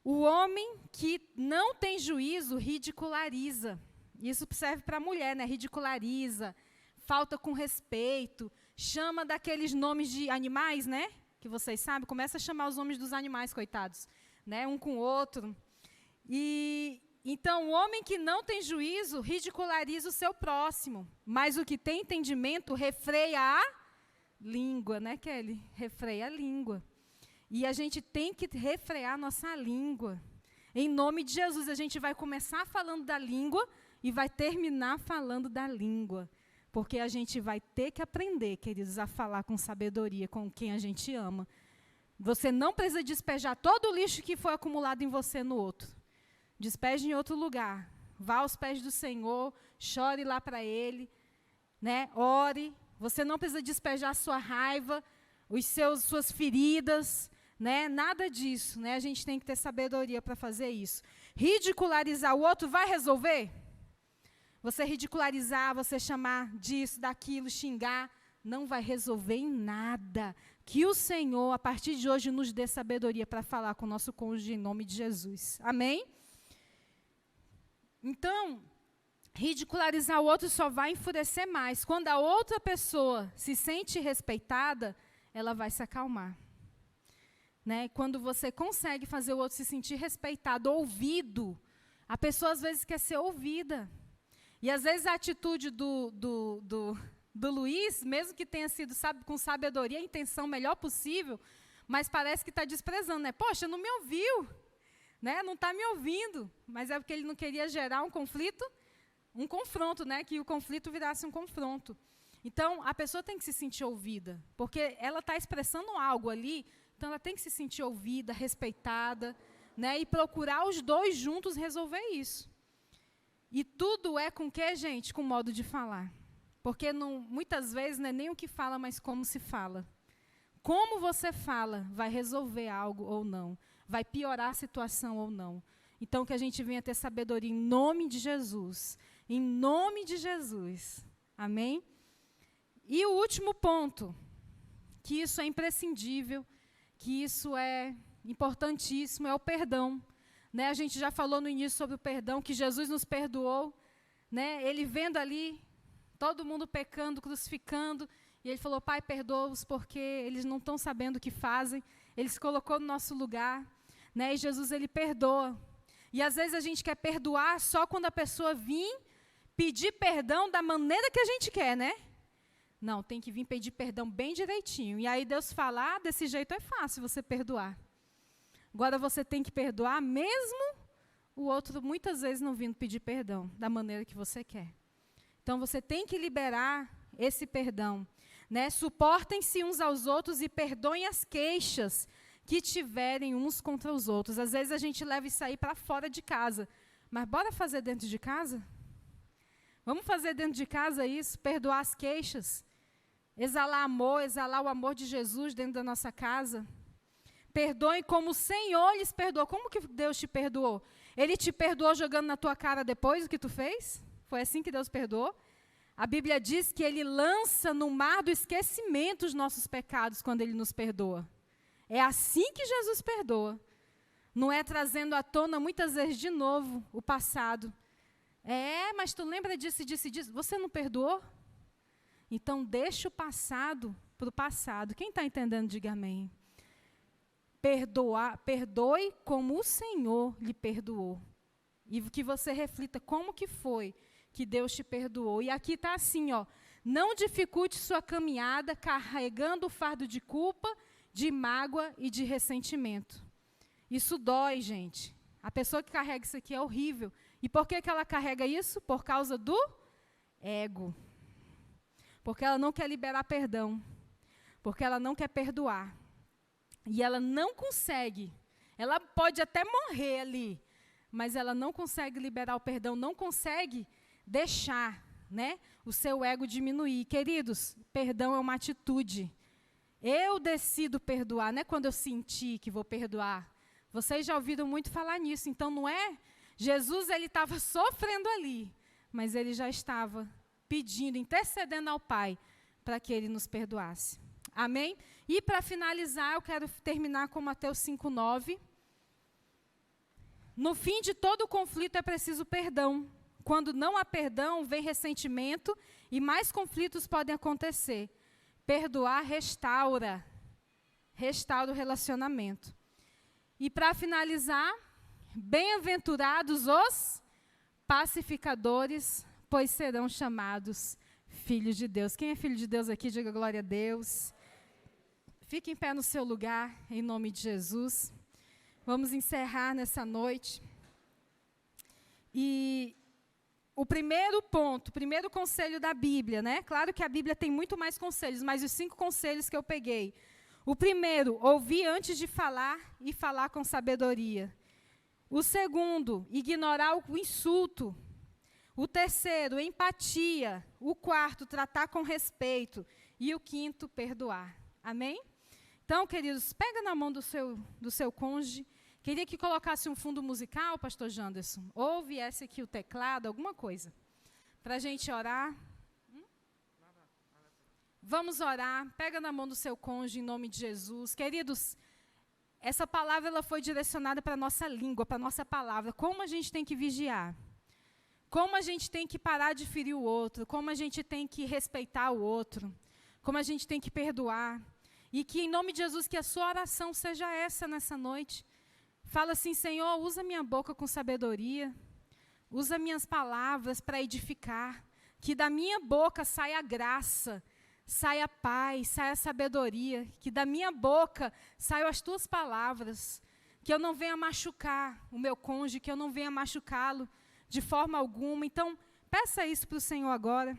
o homem que não tem juízo ridiculariza. Isso serve para a mulher, né? Ridiculariza, falta com respeito, chama daqueles nomes de animais, né? Que vocês sabem, começa a chamar os nomes dos animais, coitados, né? Um com o outro. E então, o homem que não tem juízo ridiculariza o seu próximo, mas o que tem entendimento refreia a língua, né, Kelly? Refreia a língua. E a gente tem que refrear nossa língua. Em nome de Jesus, a gente vai começar falando da língua e vai terminar falando da língua. Porque a gente vai ter que aprender, queridos, a falar com sabedoria, com quem a gente ama. Você não precisa despejar todo o lixo que foi acumulado em você no outro. Despeje em outro lugar. Vá aos pés do Senhor, chore lá para Ele, né? Ore. Você não precisa despejar a sua raiva, suas feridas, né? Nada disso, né? A gente tem que ter sabedoria para fazer isso. Ridicularizar o outro vai resolver? Você ridicularizar, você chamar disso, daquilo, xingar, não vai resolver em nada. Que o Senhor, a partir de hoje, nos dê sabedoria para falar com o nosso cônjuge em nome de Jesus. Amém? Então, ridicularizar o outro só vai enfurecer mais. Quando a outra pessoa se sente respeitada, ela vai se acalmar. Né? Quando você consegue fazer o outro se sentir respeitado, ouvido, a pessoa às vezes quer ser ouvida. E às vezes a atitude do Luiz, mesmo que tenha sido com sabedoria, a intenção melhor possível, mas parece que está desprezando. Né? Poxa, não me ouviu. Né? Não está me ouvindo, mas é porque ele não queria gerar um conflito, um confronto, né? Que o conflito virasse um confronto. Então, a pessoa tem que se sentir ouvida, porque ela está expressando algo ali, então ela tem que se sentir ouvida, respeitada, né? E procurar os dois juntos resolver isso. E tudo é com o quê, gente? Com modo de falar. Porque muitas vezes não é nem o que fala, mas como se fala. Como você fala vai resolver algo ou não. Vai piorar a situação ou não. Então, que a gente venha ter sabedoria em nome de Jesus. Em nome de Jesus. Amém? E o último ponto, que isso é imprescindível, que isso é importantíssimo, é o perdão. Né? A gente já falou no início sobre o perdão, que Jesus nos perdoou. Né? Ele vendo ali, todo mundo pecando, crucificando, e ele falou: Pai, perdoa-os porque eles não estão sabendo o que fazem. Ele se colocou no nosso lugar, né? E Jesus, ele perdoa. E às vezes a gente quer perdoar só quando a pessoa vir pedir perdão da maneira que a gente quer, né? Não, tem que vir pedir perdão bem direitinho. E aí Deus fala: desse jeito é fácil você perdoar. Agora você tem que perdoar mesmo o outro muitas vezes não vindo pedir perdão da maneira que você quer. Então você tem que liberar esse perdão. Né? Suportem-se uns aos outros e perdoem as queixas que tiverem uns contra os outros. Às vezes a gente leva isso aí para fora de casa. Mas bora fazer dentro de casa? Vamos fazer dentro de casa isso, perdoar as queixas, exalar amor, exalar o amor de Jesus dentro da nossa casa. Perdoem como o Senhor lhes perdoou. Como que Deus te perdoou? Ele te perdoou jogando na tua cara depois o que tu fez? Foi assim que Deus perdoou? A Bíblia diz que Ele lança no mar do esquecimento os nossos pecados quando Ele nos perdoa. É assim que Jesus perdoa. Não é trazendo à tona, muitas vezes, de novo, o passado. Mas tu lembra disso, disso e disso? Você não perdoou? Então, deixa o passado para o passado. Quem está entendendo, diga amém. Perdoe como o Senhor lhe perdoou. E que você reflita como que foi que Deus te perdoou. E aqui está assim, ó. Não dificulte sua caminhada carregando o fardo de culpa, de mágoa e de ressentimento. Isso dói, gente. A pessoa que carrega isso aqui é horrível. E por que ela carrega isso? Por causa do ego. Porque ela não quer liberar perdão. Porque ela não quer perdoar. E ela não consegue. Ela pode até morrer ali, mas ela não consegue liberar o perdão, não consegue deixar, né, o seu ego diminuir. Queridos, perdão é uma atitude. Eu decido perdoar, não é quando eu sentir que vou perdoar. Vocês já ouviram muito falar nisso, então não é? Jesus, ele estava sofrendo ali, mas ele já estava pedindo, intercedendo ao Pai, para que ele nos perdoasse. Amém? E para finalizar, eu quero terminar com Mateus 5:9. No fim de todo conflito é preciso perdão. Quando não há perdão, vem ressentimento e mais conflitos podem acontecer. Perdoar restaura o relacionamento. E para finalizar, bem-aventurados os pacificadores, pois serão chamados filhos de Deus. Quem é filho de Deus aqui, diga glória a Deus. Fique em pé no seu lugar, em nome de Jesus. Vamos encerrar nessa noite. E o primeiro ponto, o primeiro conselho da Bíblia, né? Claro que a Bíblia tem muito mais conselhos, mas os 5 conselhos que eu peguei. O primeiro, ouvir antes de falar e falar com sabedoria. O segundo, ignorar o insulto. O terceiro, empatia. O quarto, tratar com respeito. E o quinto, perdoar. Amém? Então, queridos, pega na mão do seu cônjuge. Queria que colocasse um fundo musical, pastor Janderson, ou viesse aqui o teclado, alguma coisa, para a gente orar. Vamos orar, pega na mão do seu cônjuge em nome de Jesus. Queridos, essa palavra ela foi direcionada para a nossa língua, para a nossa palavra. Como a gente tem que vigiar, como a gente tem que parar de ferir o outro, como a gente tem que respeitar o outro, como a gente tem que perdoar. E que em nome de Jesus, que a sua oração seja essa nessa noite. Fala assim, Senhor, usa minha boca com sabedoria, usa minhas palavras para edificar, que da minha boca saia graça, saia paz, saia sabedoria, que da minha boca saiam as tuas palavras, que eu não venha machucar o meu cônjuge, que eu não venha machucá-lo de forma alguma. Então, peça isso para o Senhor agora.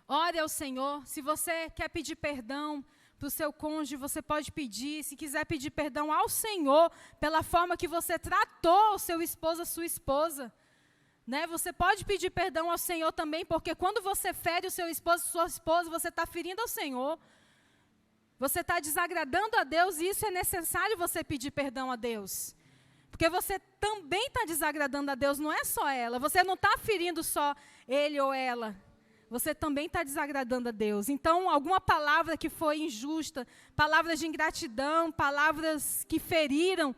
Ore ao Senhor. Se você quer pedir perdão para o seu cônjuge, você pode pedir. Se quiser pedir perdão ao Senhor pela forma que você tratou o seu esposo, a sua esposa, né? Você pode pedir perdão ao Senhor também, porque quando você fere o seu esposo, sua esposa, você está ferindo ao Senhor. Você está desagradando a Deus e isso é necessário você pedir perdão a Deus. Porque você também está desagradando a Deus, não é só ela. Você não está ferindo só ele ou ela. Você também está desagradando a Deus. Então, alguma palavra que foi injusta, palavras de ingratidão, palavras que feriram,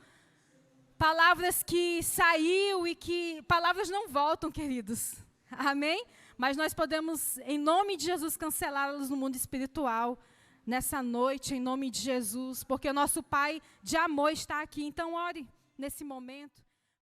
palavras que saiu e que... Palavras não voltam, queridos. Amém? Mas nós podemos, em nome de Jesus, cancelá-las no mundo espiritual, nessa noite, em nome de Jesus, porque o nosso Pai de amor está aqui. Então, ore nesse momento.